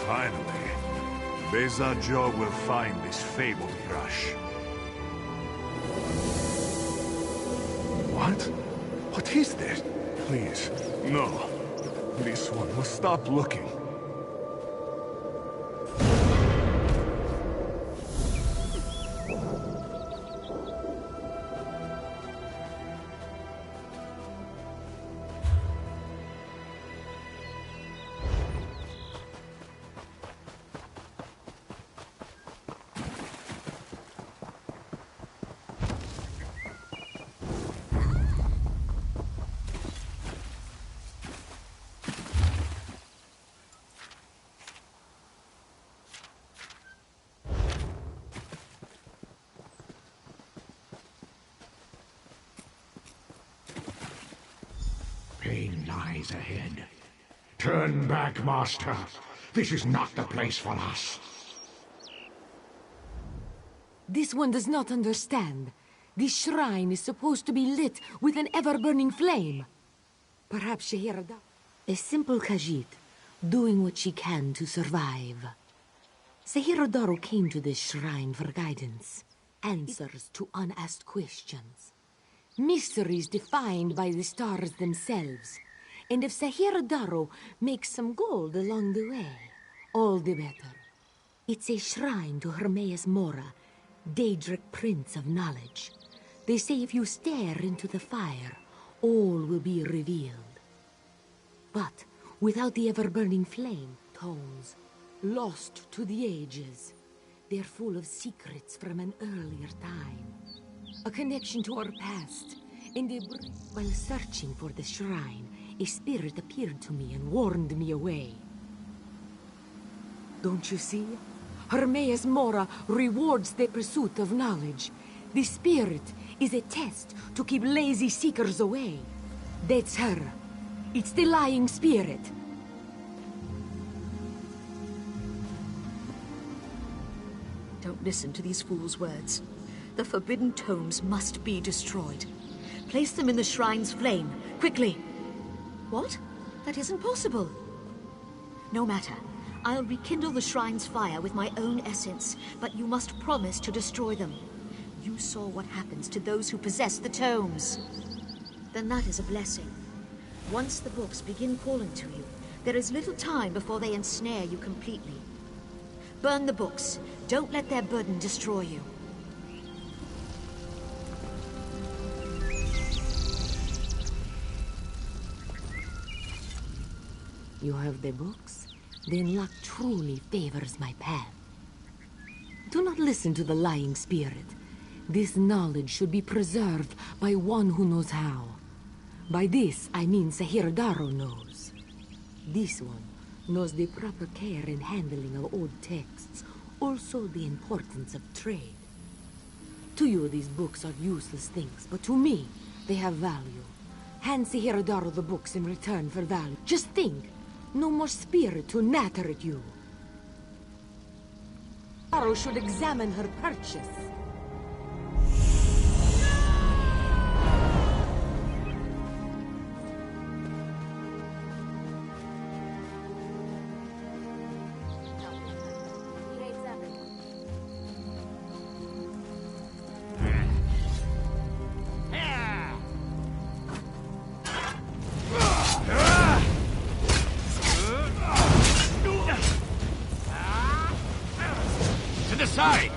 Finally, Beza Joe will find this fabled crush. What? What is this? Please, no. This one will stop looking. Pain lies ahead. Turn back, Master. This is not the place for us. This one does not understand. This shrine is supposed to be lit with an ever-burning flame. Perhaps Shehirada. A simple Khajiit, doing what she can to survive. Sehirodaru came to this shrine for guidance, answers to unasked questions, mysteries defined by the stars themselves. And if Sehirodaru makes some gold along the way, all the better. It's a shrine to Hermaeus Mora, Daedric Prince of Knowledge. They say if you stare into the fire, all will be revealed. But without the ever-burning flame, tomes, lost to the ages, they're full of secrets from an earlier time. A connection to our past, and while searching for the shrine, a spirit appeared to me and warned me away. Don't you see? Hermaeus Mora rewards the pursuit of knowledge. The spirit is a test to keep lazy seekers away. That's her. It's the lying spirit. Don't listen to these fools' words. The forbidden tomes must be destroyed. Place them in the shrine's flame, quickly. What? That isn't possible. No matter. I'll rekindle the shrine's fire with my own essence, but you must promise to destroy them. You saw what happens to those who possess the tomes. Then that is a blessing. Once the books begin calling to you, there is little time before they ensnare you completely. Burn the books. Don't let their burden destroy you. You have the books? Then luck truly favors my path. Do not listen to the lying spirit. This knowledge should be preserved by one who knows how. By this, I mean Sehirodaru knows. This one knows the proper care and handling of old texts, also the importance of trade. To you, these books are useless things, but to me, they have value. Hand Sehirodaru the books in return for value. Just think, no more spirit to natter at you. Sehirodaru should examine her purchase. To the side!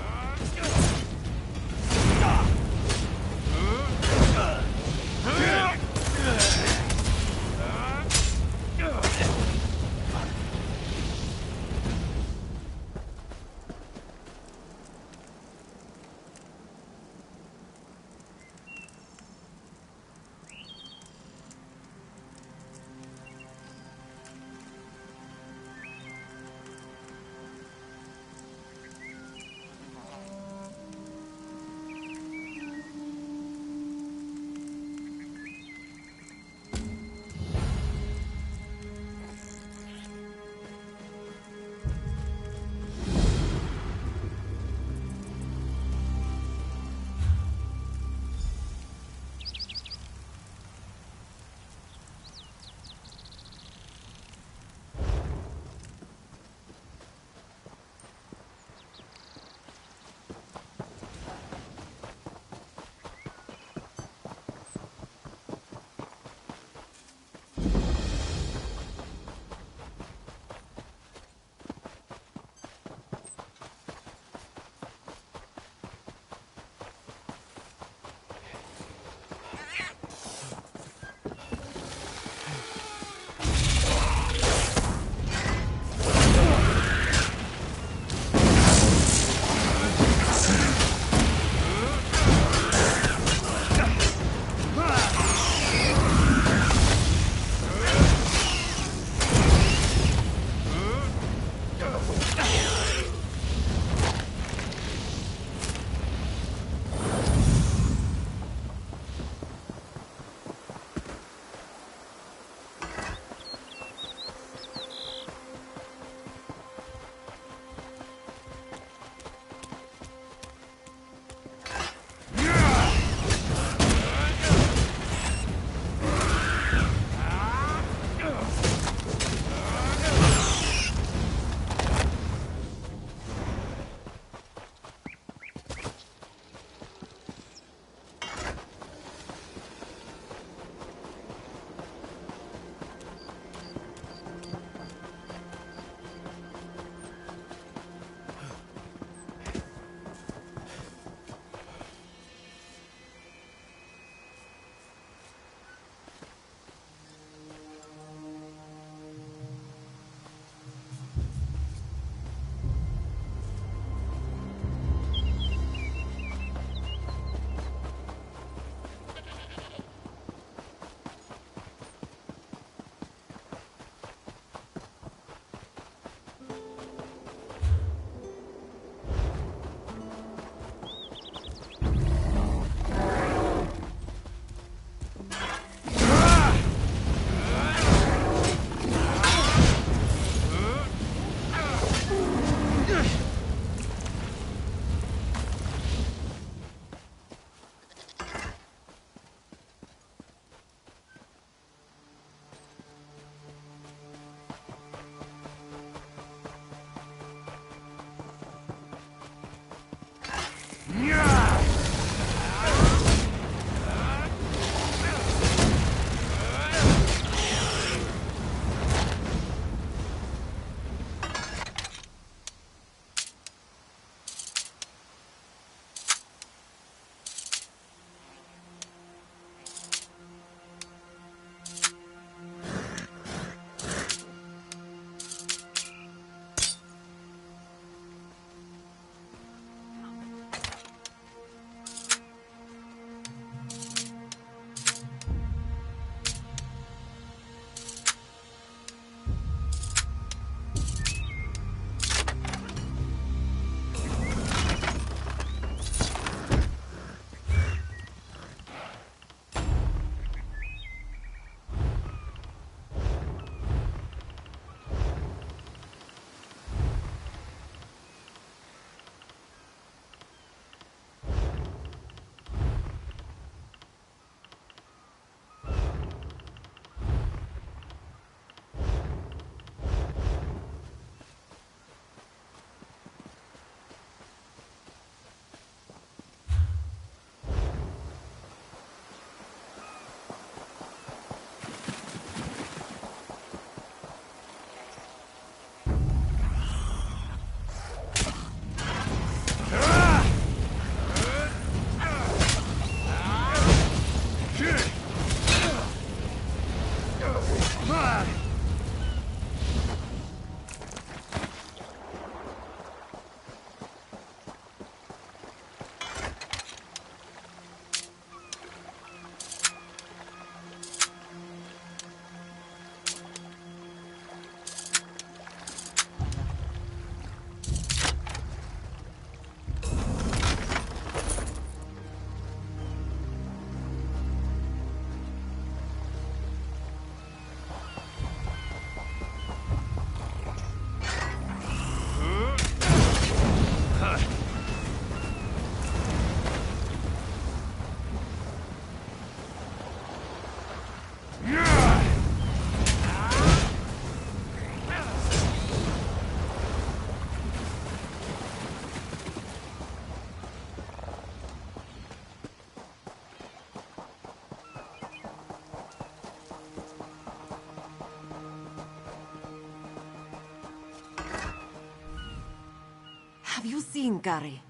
Have you seen Gary?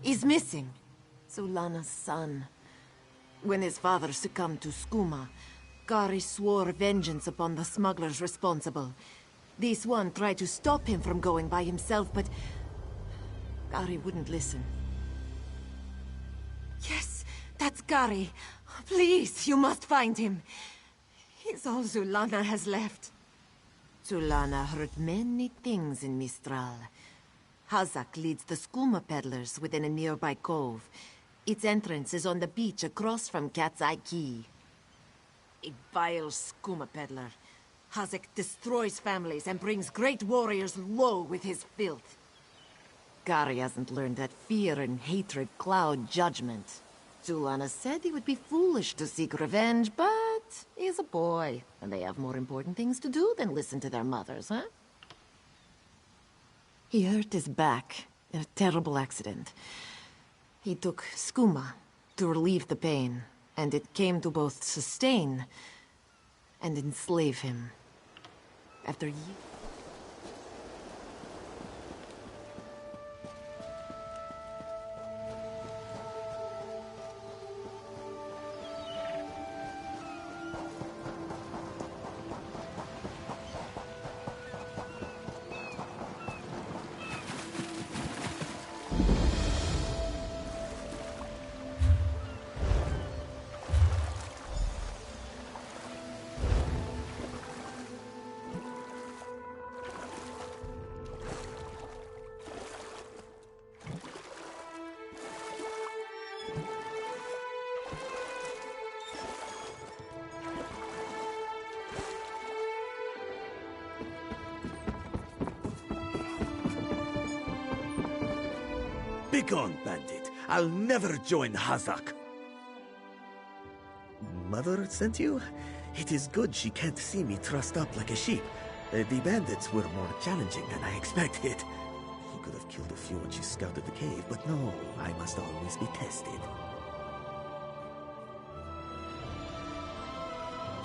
He's missing. Sulana's son. When his father succumbed to skooma, Gary swore vengeance upon the smugglers responsible. This one tried to stop him from going by himself, but Gary wouldn't listen. Yes, that's Gary. Please, you must find him. He's all Sulana has left. Sulana heard many things in Mistral. Hazak leads the skooma peddlers within a nearby cove. Its entrance is on the beach across from Cat's Eye Key. A vile skooma peddler. Hazak destroys families and brings great warriors low with his filth. Gary hasn't learned that fear and hatred cloud judgment. Sulana said he would be foolish to seek revenge, but he's a boy, and they have more important things to do than listen to their mothers, huh? He hurt his back in a terrible accident. He took skooma to relieve the pain, and it came to both sustain and enslave him. After years... Begone, bandit. I'll never join Hazak. Mother sent you? It is good she can't see me trussed up like a sheep. The bandits were more challenging than I expected. He could have killed a few when she scouted the cave, but no, I must always be tested.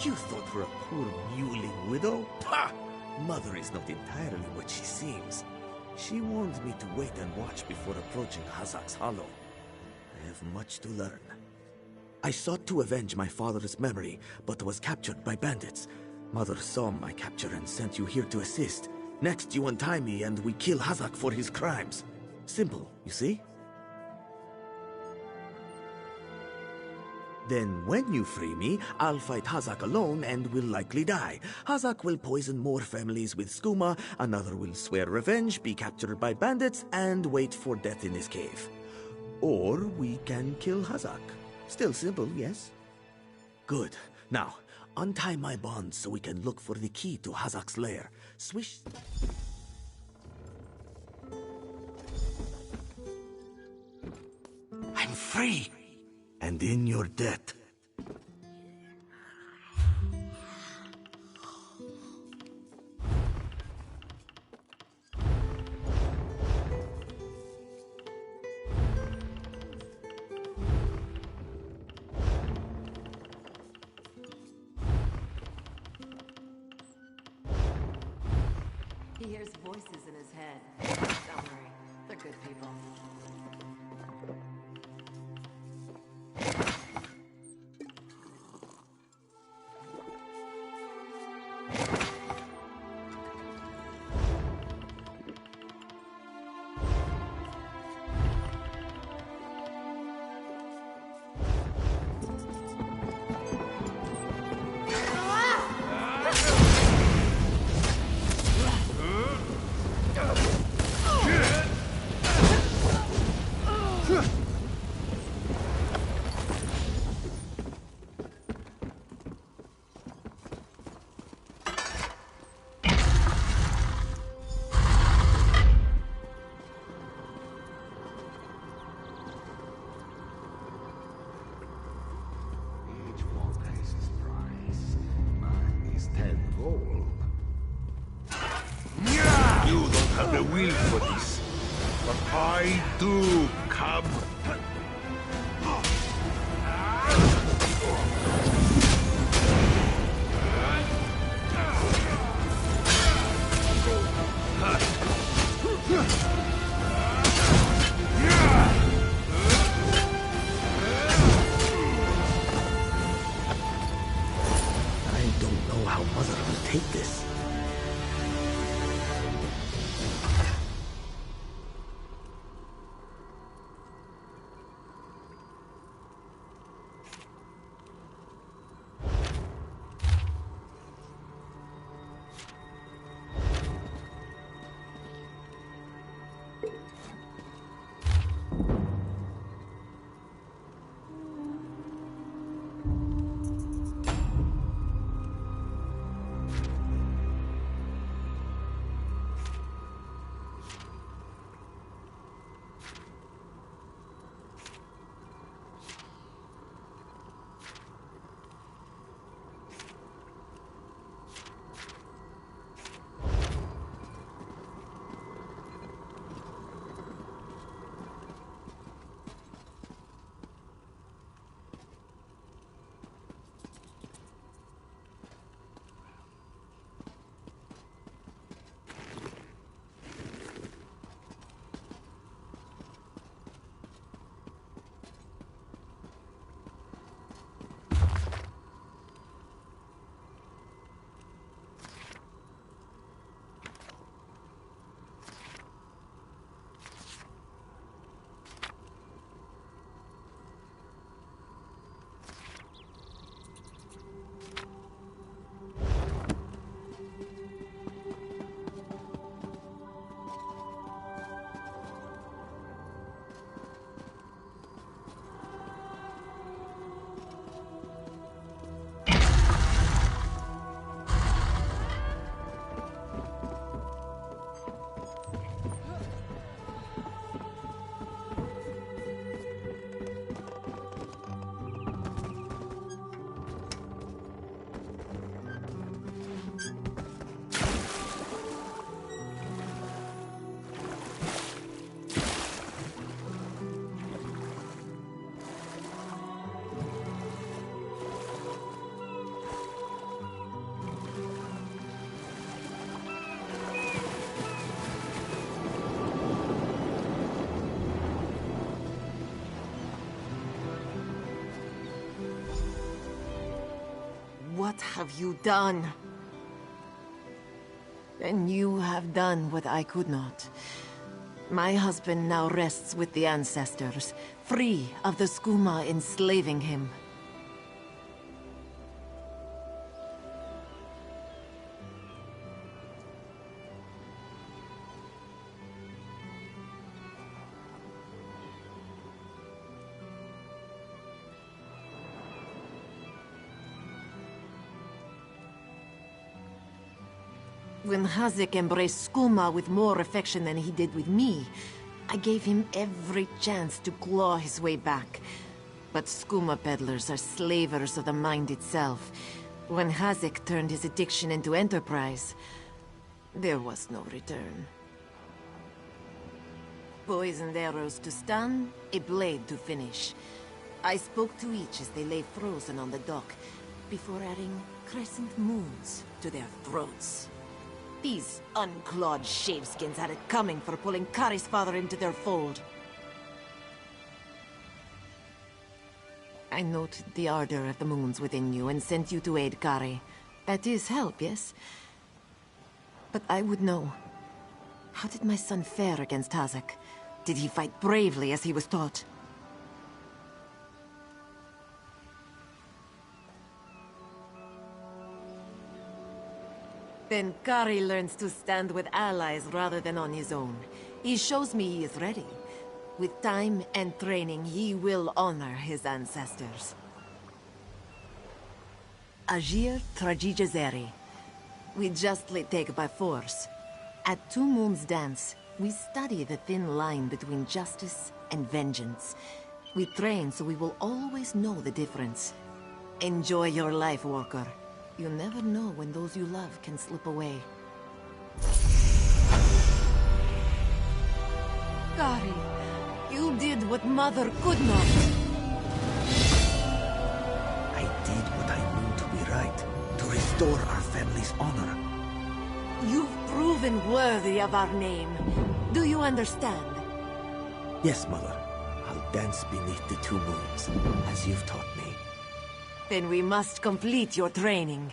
You thought her a poor mewling widow? Pah! Mother is not entirely what she seems. She warned me to wait and watch before approaching Hazak's Hollow. I have much to learn. I sought to avenge my father's memory, but was captured by bandits. Mother saw my capture and sent you here to assist. Next, you untie me and we kill Hazak for his crimes. Simple, you see? Then when you free me, I'll fight Hazak alone and will likely die. Hazak will poison more families with skooma, another will swear revenge, be captured by bandits, and wait for death in his cave. Or we can kill Hazak. Still simple, yes? Good. Now, untie my bonds so we can look for the key to Hazak's lair. Swish... I'm free! And in your debt. He hears voices in his head. Don't worry, they're good people. have the will for this. But I do, cub. I don't know how Mother will take this. What have you done? And you have done what I could not. My husband now rests with the ancestors, free of the skooma enslaving him. When Hazik embraced skooma with more affection than he did with me, I gave him every chance to claw his way back. But skooma peddlers are slavers of the mind itself. When Hazik turned his addiction into enterprise, there was no return. Poisoned arrows to stun, a blade to finish. I spoke to each as they lay frozen on the dock, before adding crescent moons to their throats. These unclawed shaveskins had it coming for pulling Kari's father into their fold. I noted the ardor of the moons within you and sent you to aid Kari. That is help, yes? But I would know. How did my son fare against Hazik? Did he fight bravely as he was taught? Then Kari learns to stand with allies rather than on his own. He shows me he is ready. With time and training, he will honor his ancestors. Ajir Trajijazeri. We justly take by force. At Two Moons Dance, we study the thin line between justice and vengeance. We train so we will always know the difference. Enjoy your life, Walker. You never know when those you love can slip away. Gary, you did what Mother could not. I did what I knew to be right, to restore our family's honor. You've proven worthy of our name. Do you understand? Yes, Mother. I'll dance beneath the two moons, as you've taught me. Then we must complete your training.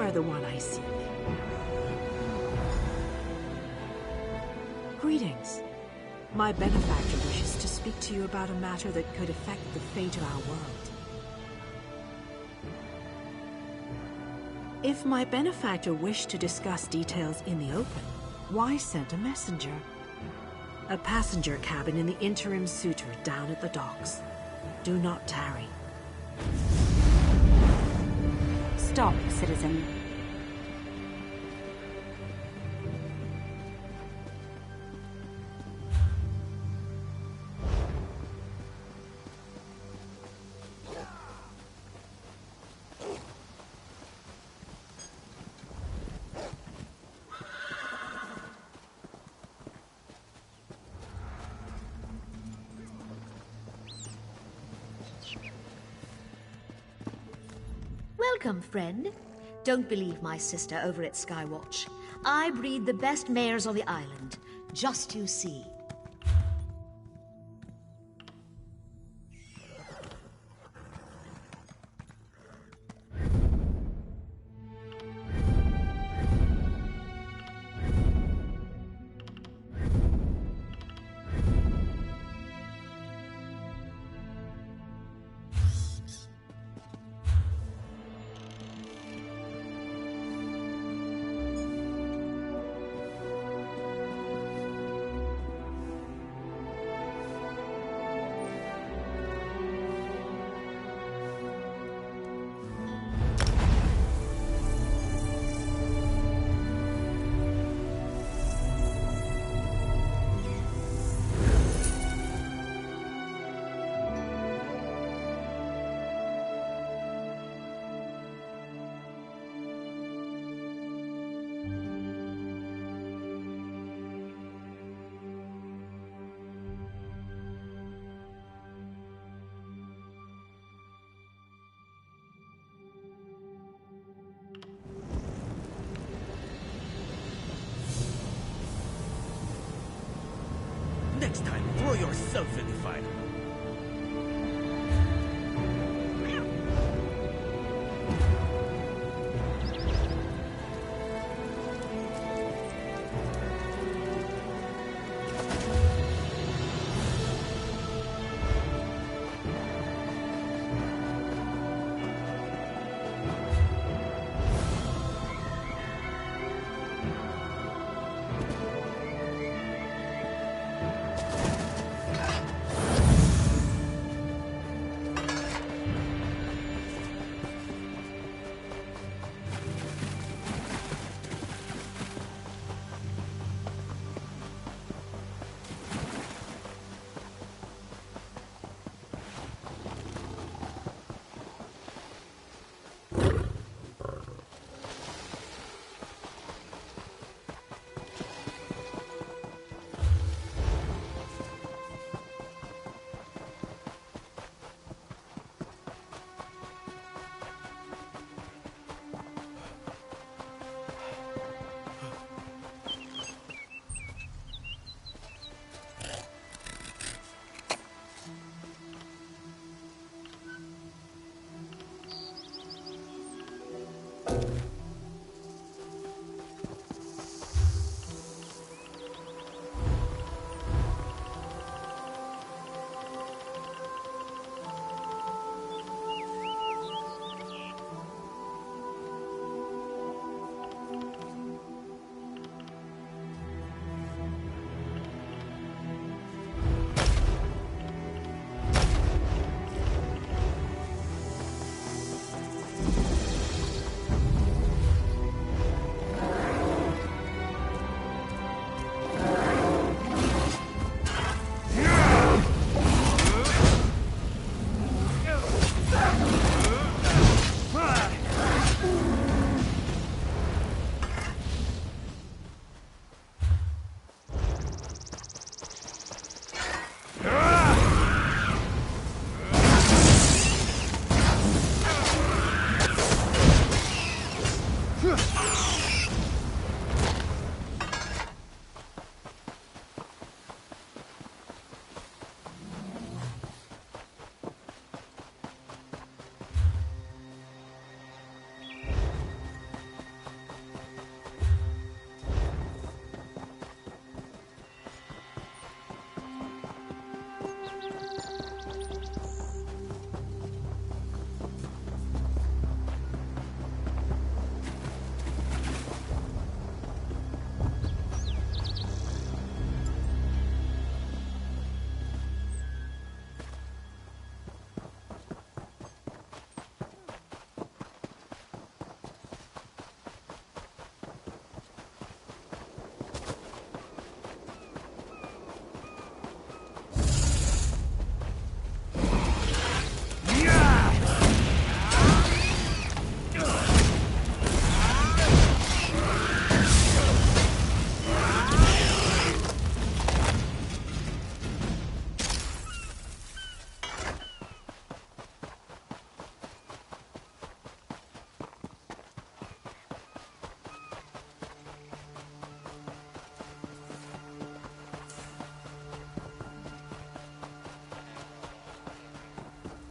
are the one I seek. Greetings. My benefactor wishes to speak to you about a matter that could affect the fate of our world. If my benefactor wished to discuss details in the open, why send a messenger? A passenger cabin in the interim suitor down at the docks. Do not tarry. Stop, citizen. Welcome, friend. Don't believe my sister over at Skywatch. I breed the best mares on the island. Just you see. Next time, throw yourself in the fire.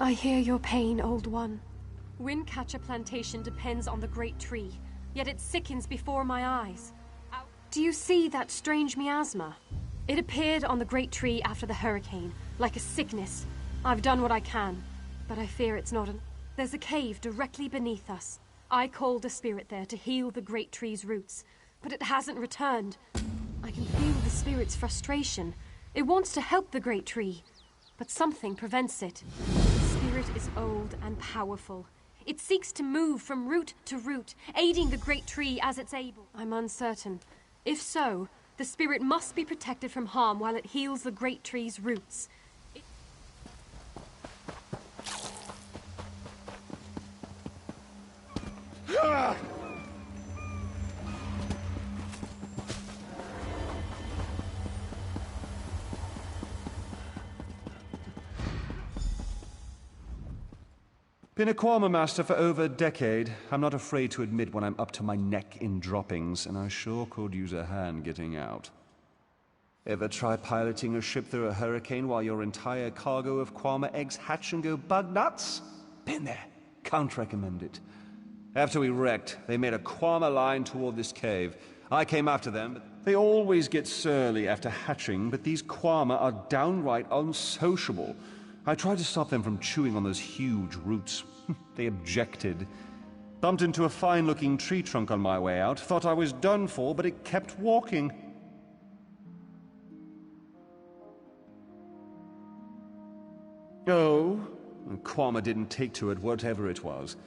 I hear your pain, Old One. Windcatcher Plantation depends on the great tree, yet it sickens before my eyes. Do you see that strange miasma? It appeared on the great tree after the hurricane, like a sickness. I've done what I can, but I fear it's not an... There's a cave directly beneath us. I called a spirit there to heal the great tree's roots, but it hasn't returned. I can feel the spirit's frustration. It wants to help the great tree, but something prevents it. The spirit is old and powerful. It seeks to move from root to root, aiding the great tree as it's able. I'm uncertain. If so, the spirit must be protected from harm while it heals the great tree's roots. Been a Kwama master for over a decade. I'm not afraid to admit when I'm up to my neck in droppings, and I sure could use a hand getting out. Ever try piloting a ship through a hurricane while your entire cargo of Kwama eggs hatch and go bug nuts? Been there. Can't recommend it. After we wrecked, they made a Kwama line toward this cave. I came after them, but they always get surly after hatching, but these Kwama are downright unsociable. I tried to stop them from chewing on those huge roots. They objected. Bumped into a fine-looking tree trunk on my way out. Thought I was done for, but it kept walking. Oh, Kwama didn't take to it, whatever it was.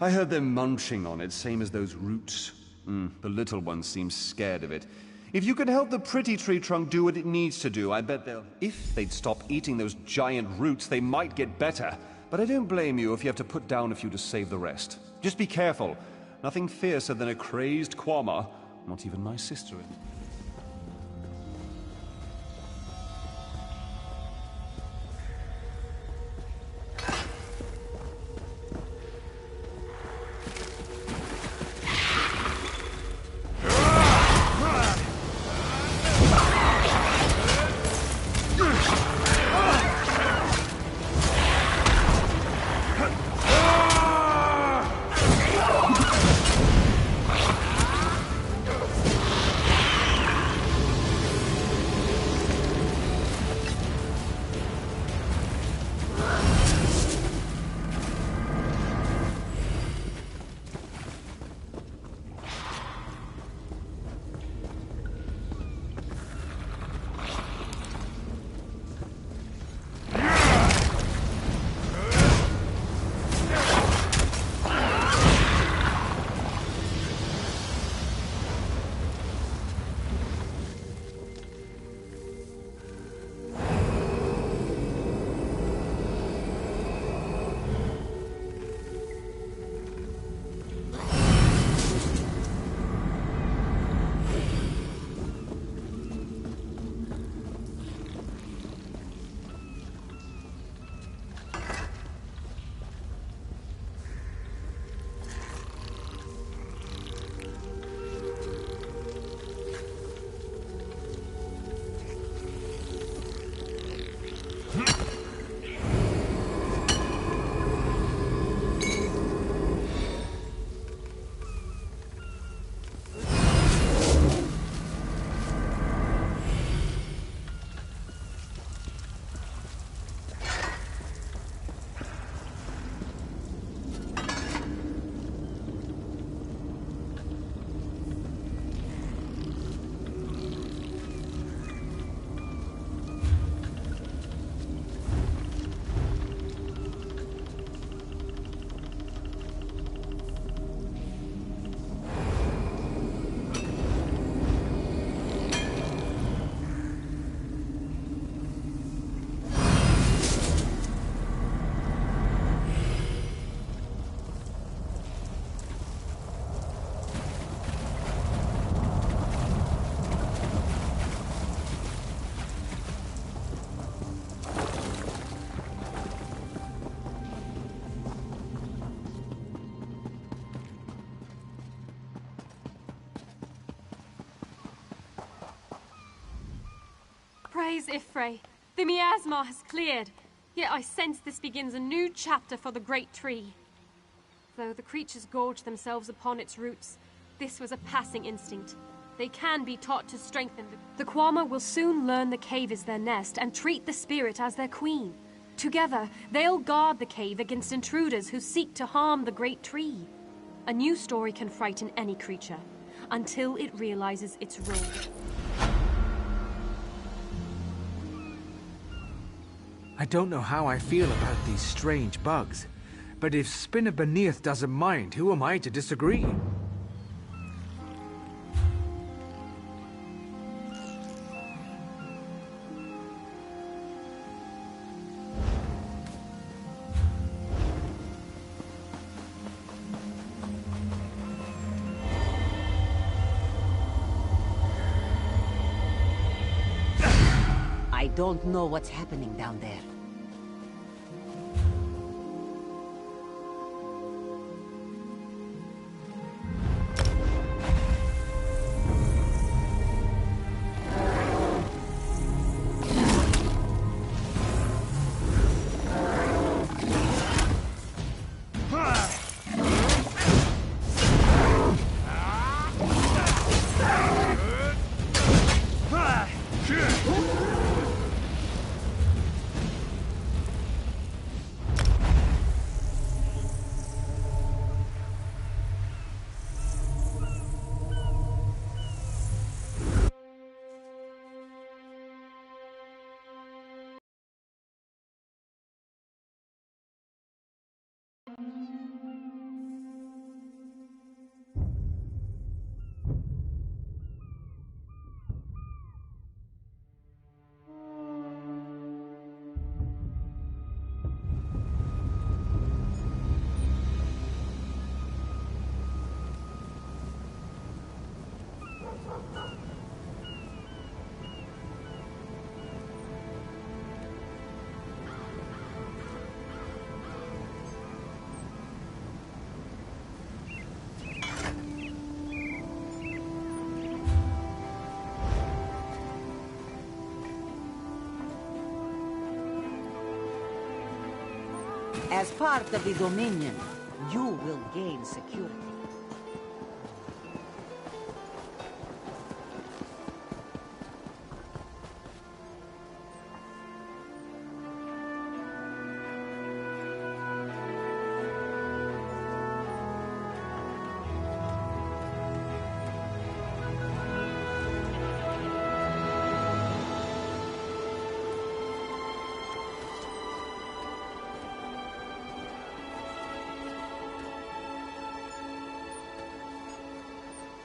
I heard them munching on it, same as those roots. The little one seems scared of it. If you could help the pretty tree trunk do what it needs to do, I bet they'll... If they'd stop eating those giant roots, they might get better. But I don't blame you if you have to put down a few to save the rest. Just be careful. Nothing fiercer than a crazed Kwama. Not even my sister. Praise Ifrey. The miasma has cleared. Yet I sense this begins a new chapter for the Great Tree. Though the creatures gorge themselves upon its roots, this was a passing instinct. They can be taught to strengthen. The Kwama will soon learn the cave is their nest and treat the spirit as their queen. Together, they'll guard the cave against intruders who seek to harm the Great Tree. A new story can frighten any creature, until it realizes its role. I don't know how I feel about these strange bugs, but if Spinner Beneath doesn't mind, who am I to disagree? I don't know what's happening down there. As part of the Dominion, you will gain security.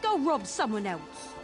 Go rob someone else.